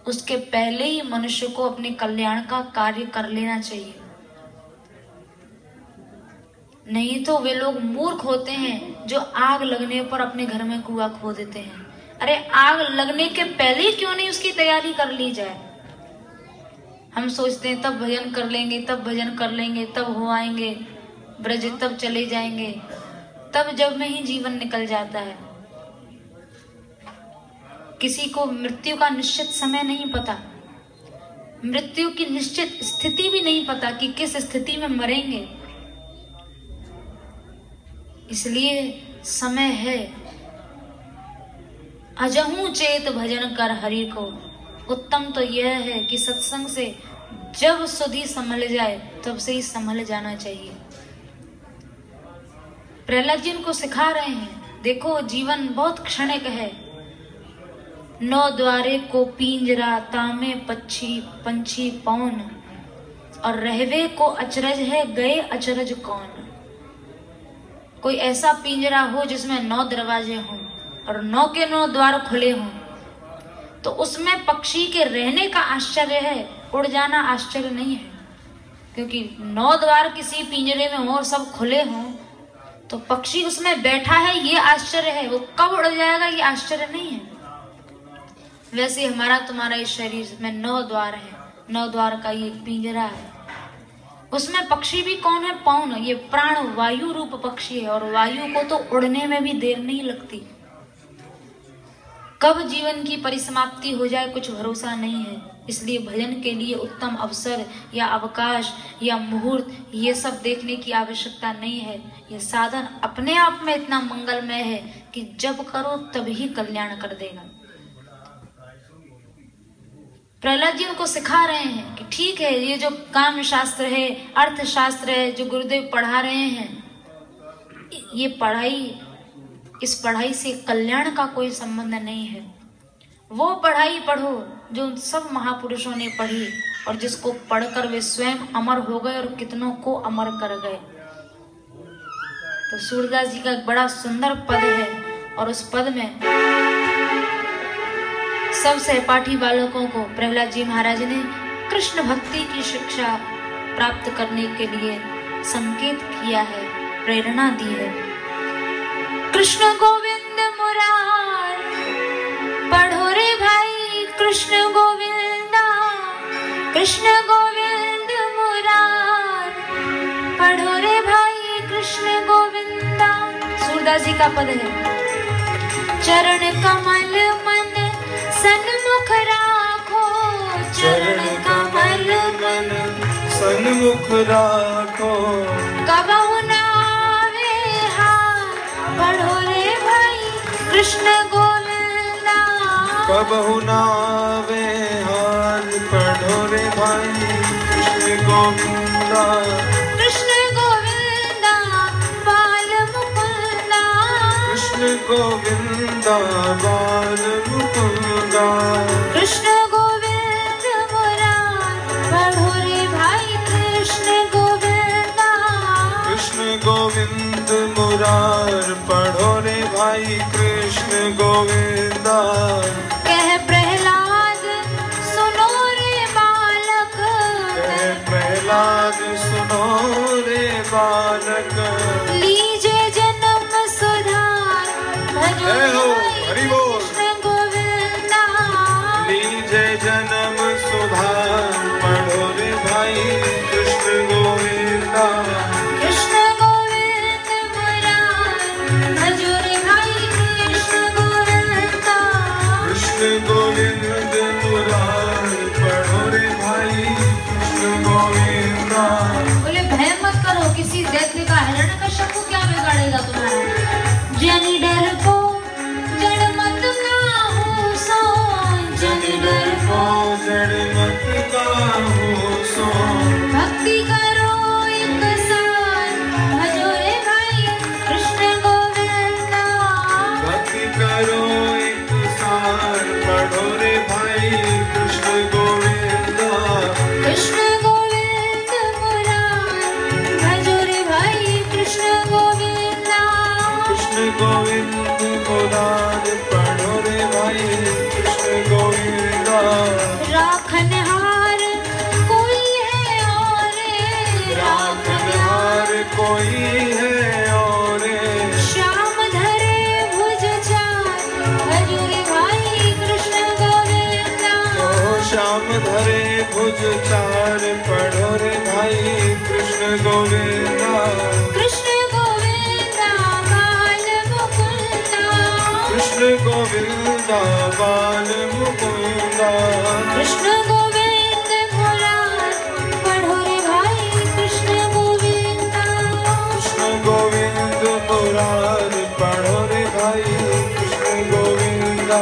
उसके पहले ही मनुष्य को अपने कल्याण का कार्य कर लेना चाहिए। नहीं तो वे लोग मूर्ख होते हैं जो आग लगने पर अपने घर में कुआं खो देते हैं। अरे आग लगने के पहले ही क्यों नहीं उसकी तैयारी कर ली जाए। हम सोचते हैं तब भजन कर लेंगे, तब भजन कर लेंगे, तब हो आएंगे ब्रज, तब चले जाएंगे, तब जब में ही जीवन निकल जाता है। किसी को मृत्यु का निश्चित समय नहीं पता, मृत्यु की निश्चित स्थिति भी नहीं पता कि किस स्थिति में मरेंगे। इसलिए समय है, अजहू चेत भजन कर हरि को। उत्तम तो यह है कि सत्संग से जब सुधि संभल जाए तब से ही संभल जाना चाहिए। प्रहलाद जी उनको सिखा रहे हैं, देखो जीवन बहुत क्षणिक है। 9 द्वारे को पिंजरा तामे पंछी पौन, और रहवे को अचरज है गए अचरज कौन। कोई ऐसा पिंजरा हो जिसमें 9 दरवाजे हों और 9 के 9 द्वार खुले हों, तो उसमें पक्षी के रहने का आश्चर्य है, उड़ जाना आश्चर्य नहीं है। क्योंकि 9 द्वार किसी पिंजरे में हो और सब खुले हों तो पक्षी उसमें बैठा है ये आश्चर्य है, वो कब उड़ जाएगा ये आश्चर्य नहीं है। वैसे हमारा तुम्हारा इस शरीर में 9 द्वार है, 9 द्वार का ये पिंजरा है। उसमें पक्षी भी कौन है? पौन। ये प्राण वायु रूप पक्षी है, और वायु को तो उड़ने में भी देर नहीं लगती। कब जीवन की परिसमाप्ति हो जाए कुछ भरोसा नहीं है। इसलिए भजन के लिए उत्तम अवसर या अवकाश या मुहूर्त ये सब देखने की आवश्यकता नहीं है। ये साधन अपने आप में इतना मंगलमय है कि जब करो तभी कल्याण कर देगा। प्रहलाद जी उनको सिखा रहे हैं कि ठीक है, ये जो काम शास्त्र है, अर्थशास्त्र है, जो गुरुदेव पढ़ा रहे हैं, ये पढ़ाई, इस पढ़ाई से कल्याण का कोई संबंध नहीं है। वो पढ़ाई पढ़ो जो सब महापुरुषों ने पढ़ी और जिसको पढ़कर वे स्वयं अमर हो गए और कितनों को अमर कर गए। तो सूरदास जी का एक बड़ा सुंदर पद है, और उस पद में सब सहपाठी बालकों को प्रहलाद जी महाराज ने कृष्ण भक्ति की शिक्षा प्राप्त करने के लिए संकेत किया है, प्रेरणा दी है। कृष्ण गोविंद मुरार पढ़ो रे भाई, कृष्ण गोविंदा, कृष्ण गोविंद मुरार पढ़ो रे भाई, कृष्ण गोविंदा। सूरदास जी का पद है, चरण कमल मन सन्मुख राखो, चरण कमल मन सन्मुख राखो, कबहु न आवे हार पढ़ो रे भाई, कृष्ण गोविंदा। कबहु न आवे हार पढ़ो रे भाई, कृष्ण गोविंदा, कृष्ण गोविंदा बाल मुकुंदा, कृष्ण गोविंदा बाल मुकुंदा, कृष्ण गोविंद मुरार पढ़ो रे भाई, कृष्ण गोविंदा, कृष्ण गोविंद मुरार पढ़ो रे भाई, कृष्ण गोविंदा। कह प्रहलाद सुनो रे बालक, कह प्रहलाद सुनो रे बालक, लीजे जन्म सुधार भजो जय हो, भाई हरि भुज चार पढ़ो रे भाई कृष्ण गोविंदा कृष्ण गोविंदा बाल मुकुंदा कृष्ण गोविंदा बाल मुकुंदा कृष्ण गोविंद मुरार पढ़ो रे भाई कृष्ण गोविंदा कृष्ण गोविंद मुरार पढ़ो रे भाई कृष्ण गोविंदा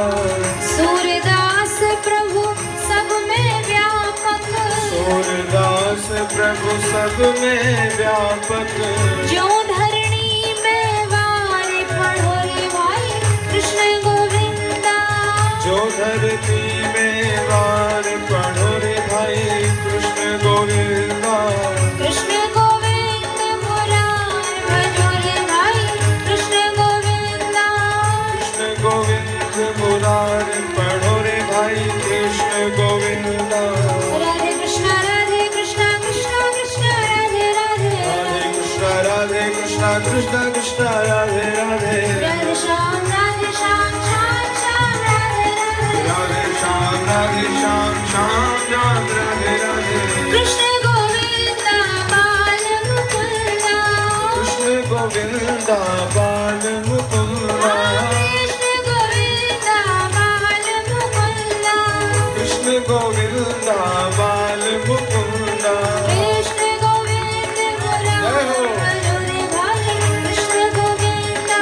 सूरदास प्रभु सब में व्यापक सूरदास प्रभु सब में व्यापक जो धरणी में वार पढ़ो रे भाई कृष्ण गोविंदा जो धरती में वार पढ़ो रे भाई कृष्ण गोविंदा कृष्ण गोविंद मुरार भजो रे भाई कृष्ण गोविंदा कृष्ण गोविंद मुरार पढ़ो रे भाई कृष्ण गोविंदा राधे कृष्ण कृष्ण कृष्ण राधे राधे राधे कृष्ण कृष्ण राधे राधे राधे श्याम श्याम श्याम राधे राधे राधे श्याम श्याम राधे राधे कृष्ण गोविंदा बाल मुकुंदा कृष्ण गोविंदा बाल मुकुंदा कृष्ण गोविंदा बाल मुकुंदा कृष्ण गोविंदा बाल मुकुंदा कृष्ण गोविंद मुरार भजो रे भाई कृष्ण गोविंदा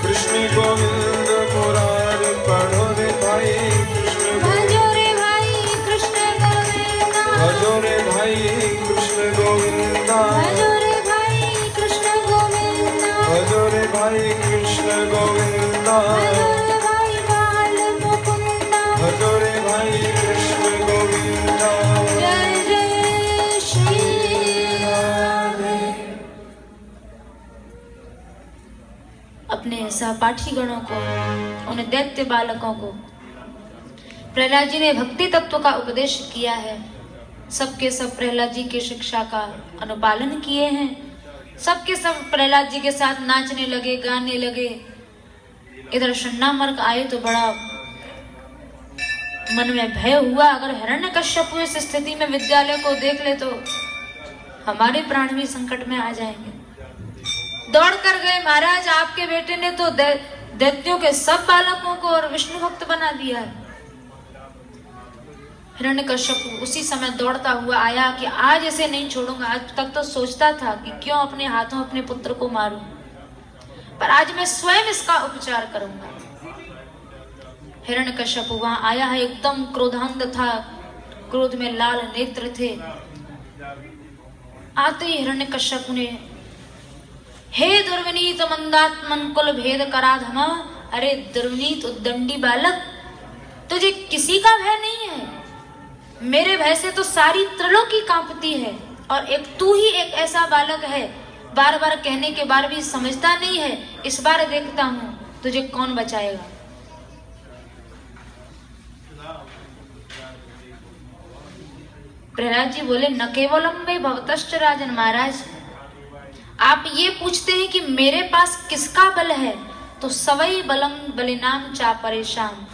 कृष्ण गोविंद मुरार पढ़ो रे भाई कृष्ण भजो रे भाई कृष्ण गोविंदा भजो रे भाई कृष्ण गोविंदा भजो रे भाई कृष्ण गोविंदा भजो रे भाई कृष्ण गोविंदा भजो रे भाई बाल मुकुंदा भजो रे भाई कृष्ण गोविंदा जय जय श्री राधे। अपने सहपाठी गणों को, उन दैत्य बालकों को प्रहलाद जी ने भक्ति तत्व का उपदेश किया है। सबके सब प्रहलाद जी की शिक्षा का अनुपालन किए हैं। सबके सब प्रहलाद जी के साथ नाचने लगे, गाने लगे। इधर शन्नामर्क आए तो बड़ा मन में भय हुआ, अगर हिरण्यकश्यप इस स्थिति में विद्यालय को देख ले तो हमारे प्राण भी संकट में आ जाएंगे। दौड़ कर गए, महाराज आपके बेटे ने तो दैत्यों के सब बालकों को और विष्णु भक्त बना दिया है। हिरण्यकश्यप उसी समय दौड़ता हुआ आया कि आज इसे नहीं छोड़ूंगा। आज तक तो सोचता था कि क्यों अपने हाथों अपने पुत्र को मारूं, पर आज मैं स्वयं इसका उपचार करूंगा। हिरण्यकश्यप वहां आया है, एकदम क्रोधांध था, क्रोध में लाल नेत्र थे। आते ही हिरण्यकश्यप ने, हे दुर्विनीत मंदात्मन कुल भेद कराधम, अरे दुर्विनीत उद्दंडी बालक, तुझे किसी का भय नहीं है? मेरे भय से तो सारी त्रिलोकी कांपती है, और एक तू ही एक ऐसा बालक है, बार बार कहने के बाद भी समझता नहीं है। इस बार देखता हूं तुझे कौन बचाएगा। प्रहलाद जी बोले, न केवलम वे भवतश्च राजन, महाराज आप ये पूछते हैं कि मेरे पास किसका बल है, तो सवई बलम बलिनाम चा परेशान,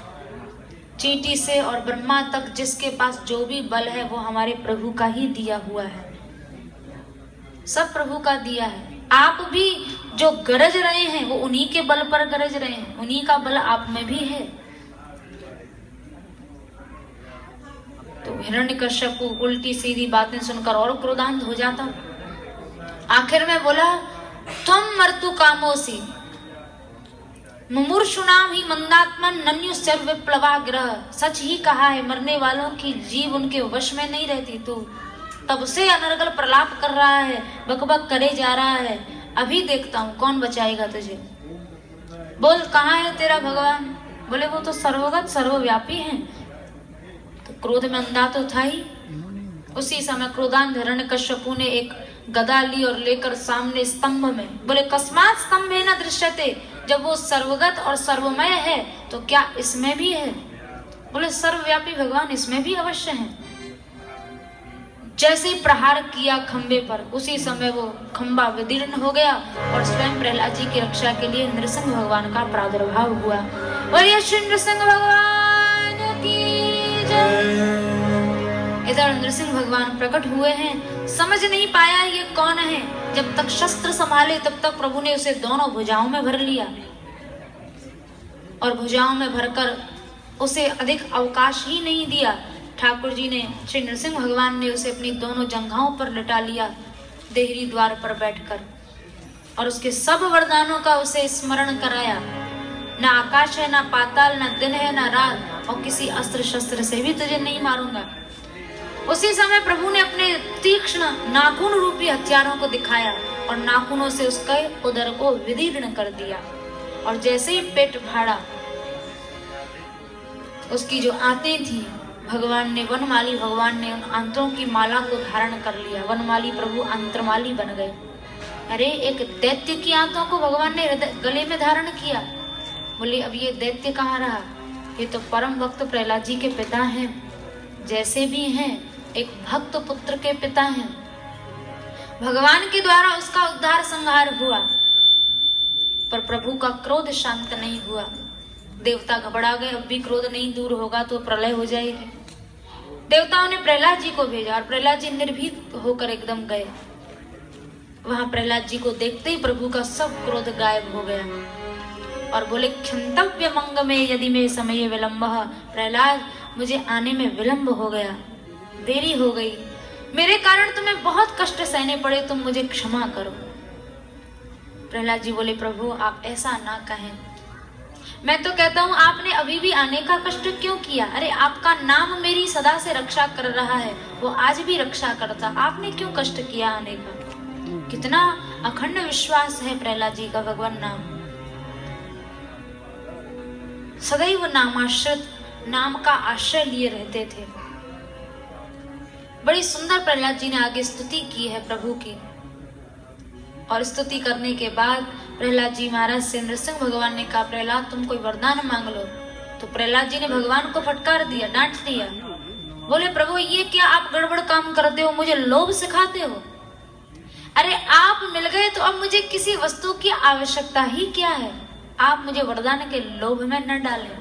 चींटी से और ब्रह्मा तक जिसके पास जो भी बल है वो हमारे प्रभु का ही दिया हुआ है, सब प्रभु का दिया है। आप भी जो गरज रहे हैं वो उन्हीं के बल पर गरज रहे हैं, उन्हीं का बल आप में भी है। तो हिरण्यकश्यप को उल्टी सीधी बातें सुनकर और क्रोधांत हो जाता। आखिर में बोला, तुम मर्तु कामोसी मुमूर्षुनाम ही मंदात्मन नन्यु सर्व विप्लवाग्रह, सच ही कहा है, मरने वालों की जीव उनके वश में नहीं रहती। तू तब से अनर्गल प्रलाप कर रहा है, बकबक करे जा रहा है, अभी देखता हूँ कौन बचाएगा तुझे। बोल कहाँ है तेरा भगवान? बोले वो तो सर्वगत सर्वव्यापी हैं। तो क्रोध में अंधा तो था ही। उसी समय क्रोधांध हिरण्यकश्यपु ने एक गदा ली और लेकर सामने स्तंभ में, बोले कस्मात स्तंभे न दृश्यते, जब वो सर्वगत और सर्वमय है तो क्या इसमें भी है? बोले सर्वव्यापी भगवान इसमें भी अवश्य है। जैसे ही प्रहार किया खंबे पर, उसी समय वो खंबा विदीर्ण हो गया और स्वयं प्रहलाद जी की रक्षा के लिए नृसिंह भगवान का प्रादुर्भाव हुआ। बोलिए श्री नृसिंह भगवान की जय। इधर नृसिंह भगवान प्रकट हुए हैं, समझ नहीं पाया ये कौन है। जब तक शस्त्र संभाले तब तक प्रभु ने उसे दोनों भुजाओं में भर लिया और भुजाओं में भरकर उसे अधिक अवकाश ही नहीं दिया। ठाकुर जी ने, श्री नृसिंह भगवान ने उसे अपनी दोनों जंघाओं पर लिटा लिया देहरी द्वार पर बैठकर, और उसके सब वरदानों का उसे स्मरण कराया। ना आकाश है, ना पाताल, ना दिन है, ना रात, और किसी अस्त्र शस्त्र से भी तुझे नहीं मारूंगा। उसी समय प्रभु ने अपने तीक्ष्ण नाखून रूपी हथियारों को दिखाया और नाखूनों से उसके उदर को विदीर्ण कर दिया, और जैसे ही पेट फाड़ा उसकी जो आंतें थी, भगवान ने, वनमाली भगवान ने उन आंतों की माला को धारण कर लिया। वनमाली प्रभु अंतरमाली बन गए। अरे एक दैत्य की आंतों को भगवान ने गले में धारण किया। बोले अब ये दैत्य कहाँ रहा, ये तो परम भक्त प्रहलाद जी के पिता हैं, जैसे भी हैं एक भक्त पुत्र के पिता हैं। भगवान के द्वारा उसका उद्धार संहार हुआ, पर प्रभु का क्रोध शांत नहीं हुआ। देवता घबरा गए, अब भी क्रोध नहीं दूर होगा तो प्रलय हो जाएगी। देवताओं ने प्रहलाद जी को भेजा और प्रहलाद जी निर्भीक होकर एकदम गए। वहां प्रहलाद जी को देखते ही प्रभु का सब क्रोध गायब हो गया और बोले क्षंतव्य मंग में यदि में समय विलंब। प्रहलाद मुझे आने में विलंब हो गया, देरी हो गई, मेरे कारण तुम्हें बहुत कष्ट सहने पड़े, तुम मुझे क्षमा करो। प्रहलाद जी बोले प्रभु आप ऐसा ना कहें, मैं तो कहता हूँ आपने अभी भी आने का कष्ट क्यों किया। अरे आपका नाम मेरी सदा से रक्षा कर रहा है, वो आज भी रक्षा करता, आपने क्यों कष्ट किया आने का। कितना अखंड विश्वास है प्रहलाद जी का भगवान नाम। सदैव नामाश्रित, नाम का आश्रय लिए रहते थे। बड़ी सुंदर प्रहलाद जी ने आगे स्तुति की है प्रभु की, और स्तुति करने के बाद प्रहलाद जी महाराज से नृसिंह भगवान ने कहा प्रहलाद तुम कोई वरदान मांग लो। तो प्रहलाद जी ने भगवान को फटकार दिया, डांट दिया। बोले प्रभु ये क्या आप गड़बड़ काम करते हो, मुझे लोभ सिखाते हो। अरे आप मिल गए तो अब मुझे किसी वस्तु की आवश्यकता ही क्या है, आप मुझे वरदान के लोभ में न डालें।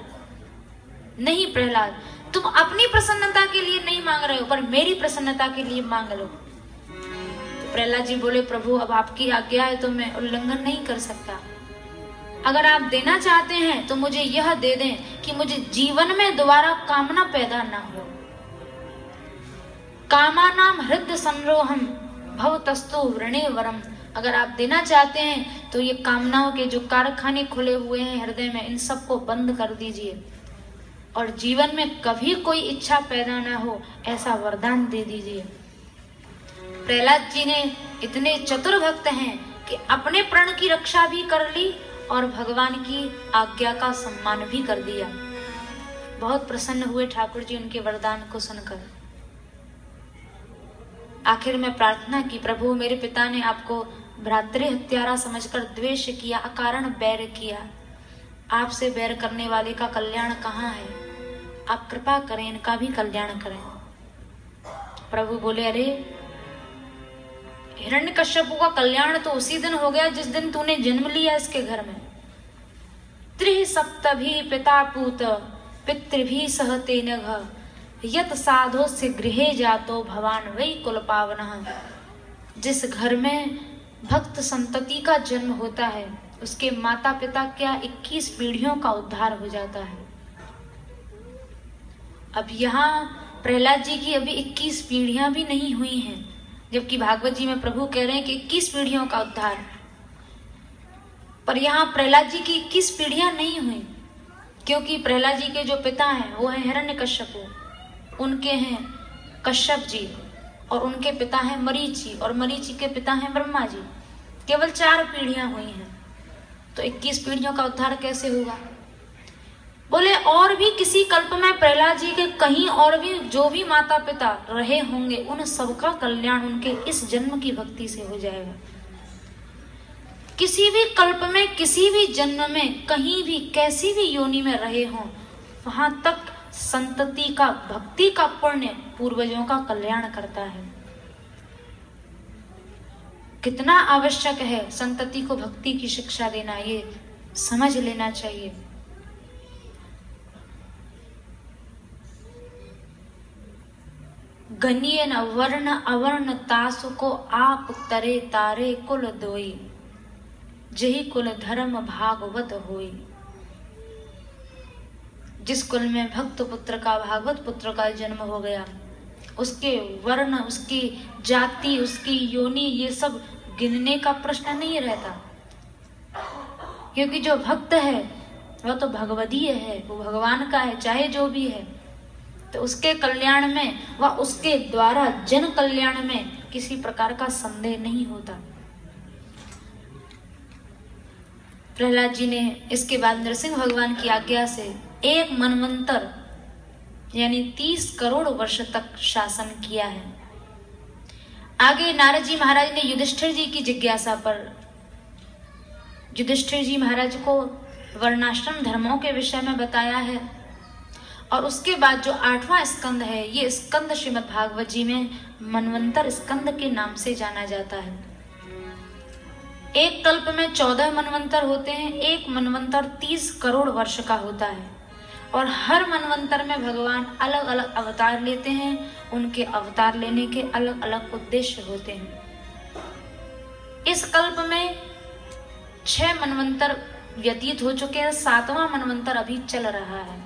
नहीं प्रहलाद, तुम अपनी प्रसन्नता के लिए नहीं मांग रहे हो, पर मेरी प्रसन्नता के लिए मांग लो। तो प्रहलाद जी बोले प्रभु अब आपकी आज्ञा है तो मैं उल्लंघन नहीं कर सकता। अगर आप देना चाहते हैं तो मुझे यह दे दें कि मुझे जीवन में दोबारा कामना पैदा ना हो। कामानाम हृदय संरोहम भवतस्तु वृणे वरम। अगर आप देना चाहते हैं तो ये कामनाओं के जो कारखाने खुले हुए हैं हृदय में, इन सबको बंद कर दीजिए और जीवन में कभी कोई इच्छा पैदा ना हो, ऐसा वरदान दे दीजिए। प्रहलाद जी ने इतने चतुर भक्त हैं कि अपने प्रण की रक्षा भी कर ली और भगवान की आज्ञा का सम्मान भी कर दिया। बहुत प्रसन्न हुए ठाकुर जी उनके वरदान को सुनकर। आखिर में प्रार्थना की प्रभु मेरे पिता ने आपको भ्रातृ हत्यारा समझकर द्वेष किया, अकारण बैर किया। आपसे बैर करने वाले का कल्याण कहाँ है, आप कृपा करें इनका भी कल्याण करें। प्रभु बोले अरे हिरण्यकश्यप का कल्याण तो उसी दिन हो गया जिस दिन तूने जन्म लिया इसके घर में। त्रि सप्तभी पिता पूत पितृभि सहते नघ यत साधो से गृहे जातो भवान वही कुल पावन। जिस घर में भक्त संतति का जन्म होता है उसके माता पिता क्या 21 पीढ़ियों का उद्धार हो जाता है। अब यहाँ प्रहलाद जी की अभी 21 पीढ़ियां भी नहीं हुई हैं, जबकि भागवत जी में प्रभु कह रहे हैं कि 21 पीढ़ियों का उद्धार, पर यहाँ प्रहलाद जी की 21 पीढ़ियां नहीं हुई, क्योंकि प्रहलाद जी के जो पिता हैं वो है हिरण्यकश्यप, उनके हैं कश्यप जी, और उनके पिता हैं मरीच जी, और मरीच जी के पिता हैं ब्रह्मा जी। केवल 4 पीढ़ियां हुई हैं, तो 21 पीढ़ियों का उद्धार कैसे होगा। बोले और भी किसी कल्प में प्रहलाद जी के कहीं और भी जो भी माता पिता रहे होंगे उन सबका कल्याण उनके इस जन्म की भक्ति से हो जाएगा। किसी भी कल्प में किसी भी जन्म में कहीं भी कैसी भी योनि में रहे हों वहां तक संतति का भक्ति का पुण्य पूर्वजों का कल्याण करता है। कितना आवश्यक है संतति को भक्ति की शिक्षा देना, ये समझ लेना चाहिए। घनिए न वर्ण अवर्ण तासु को आप तरे तारे कुल दोई, जही कुल धर्म भागवत होई। जिस कुल में भक्त पुत्र का, भागवत पुत्र का जन्म हो गया, उसके वर्ण, उसकी जाति, उसकी योनि, ये सब गिनने का प्रश्न नहीं रहता, क्योंकि जो भक्त है वह तो भगवदीय है, वो भगवान का है, चाहे जो भी है। तो उसके कल्याण में व उसके द्वारा जन कल्याण में किसी प्रकार का संदेह नहीं होता। प्रहलाद जी ने इसके बाद नरसिंह भगवान की आज्ञा से एक मनवंतर यानी 30 करोड़ वर्ष तक शासन किया है। आगे नारद जी महाराज ने युधिष्ठिर जी की जिज्ञासा पर युधिष्ठिर जी महाराज को वर्णाश्रम धर्मों के विषय में बताया है। और उसके बाद जो 8वां स्कंद है, ये स्कंद श्रीमद् भागवत जी में मनवंतर स्कंद के नाम से जाना जाता है। एक कल्प में 14 मनवंतर होते हैं, एक मनवंतर 30 करोड़ वर्ष का होता है। और हर मनवंतर में भगवान अलग अलग अवतार लेते हैं, उनके अवतार लेने के अलग अलग उद्देश्य होते हैं। इस कल्प में 6 मनवंतर व्यतीत हो चुके हैं, 7वां मनवंतर अभी चल रहा है।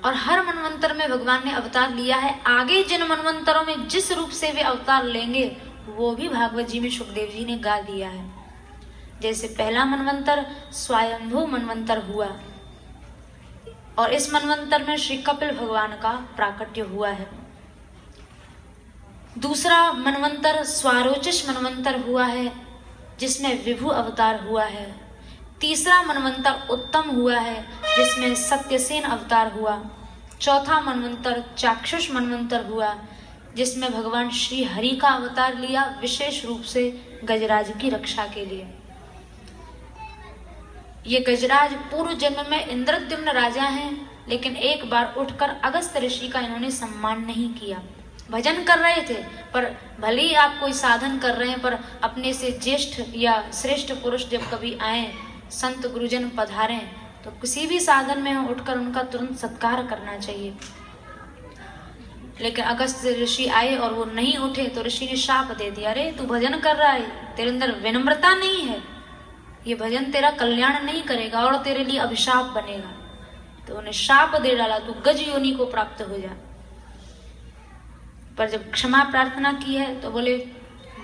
और हर मनवंतर में भगवान ने अवतार लिया है। आगे जिन मनवंतरों में जिस रूप से वे अवतार लेंगे वो भी भागवत जी में सुखदेव जी ने गा दिया है। जैसे पहला मनवंतर स्वयंभू मनवंतर हुआ और इस मनवंतर में श्री कपिल भगवान का प्राकट्य हुआ है। दूसरा मनवंतर स्वारोचिष मनवंतर हुआ है, जिसमें विभु अवतार हुआ है। तीसरा मनवंतर उत्तम हुआ है, जिसमें सत्यसेन अवतार हुआ। चौथा मनवंतर चाक्षुष मनवंतर हुआ, जिसमें भगवान श्री हरि का अवतार लिया, विशेष रूप से गजराज की रक्षा के लिए। ये गजराज पूर्व जन्म में इंद्रद्युम्न राजा हैं, लेकिन एक बार उठकर अगस्त्य ऋषि का इन्होंने सम्मान नहीं किया। भजन कर रहे थे, पर भले ही आप कोई साधन कर रहे हैं, पर अपने से ज्येष्ठ या श्रेष्ठ पुरुष जब कभी आए, संत गुरुजन पधारें, तो किसी भी साधन में हो उठकर उनका तुरंत सत्कार करना चाहिए। लेकिन अगस्त्य ऋषि आए और वो नहीं उठे तो ऋषि ने शाप दे दिया, अरे तू भजन कर रहा है, तेरे अंदर विनम्रता नहीं है, ये भजन तेरा कल्याण नहीं करेगा और तेरे लिए अभिशाप बनेगा। तो उन्हें शाप दे डाला, तू गज योनि को प्राप्त हो जा। पर जब क्षमा प्रार्थना की है तो बोले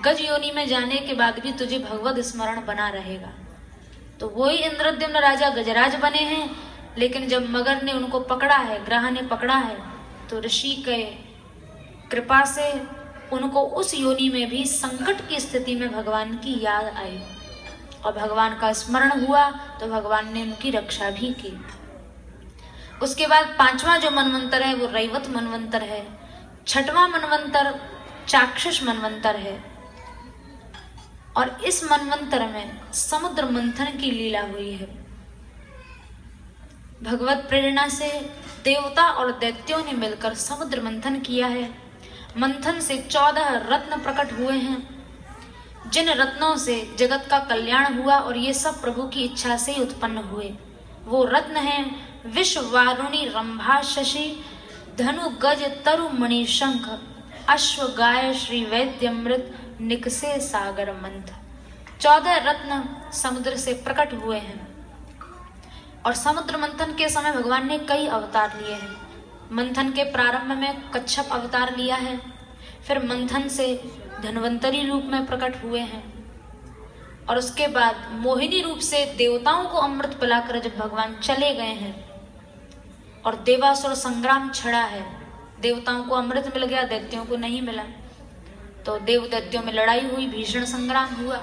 गज योनि में जाने के बाद भी तुझे भगवत स्मरण बना रहेगा। तो वही इंद्रद्युम्न राजा गजराज बने हैं, लेकिन जब मगर ने उनको पकड़ा है, ग्रह ने पकड़ा है, तो ऋषि के कृपा से उनको उस योनि में भी संकट की स्थिति में भगवान की याद आई और भगवान का स्मरण हुआ, तो भगवान ने उनकी रक्षा भी की। उसके बाद 5वां जो मनवंतर है वो रैवत मनवंतर है। 6वां मनवंतर चाक्षुष मनवंतर है। और इस मनवंतर में समुद्र मंथन की लीला हुई है। भगवत प्रेरणा से देवता और दैत्यों ने मिलकर समुद्र मंथन किया है। मंथन से 14 रत्न प्रकट हुए हैं, जिन रत्नों से जगत का कल्याण हुआ और ये सब प्रभु की इच्छा से ही उत्पन्न हुए। वो रत्न हैं विश्व वारुणी रंभा शशि, धनु गज तरु मणि शंख, अश्व गाय श्री वैद्यमृत, निकसे सागर मंथ। 14 रत्न समुद्र से प्रकट हुए हैं। और समुद्र मंथन के समय भगवान ने कई अवतार लिए हैं। मंथन के प्रारंभ में कच्छप अवतार लिया है, फिर मंथन से धन्वंतरी रूप में प्रकट हुए हैं, और उसके बाद मोहिनी रूप से देवताओं को अमृत पिलाकर जब भगवान चले गए हैं और देवासुर संग्राम छड़ा है, देवताओं को अमृत मिल गया, दैत्यों को नहीं मिला, तो देव दैत्यों में लड़ाई हुई, भीषण संग्राम हुआ।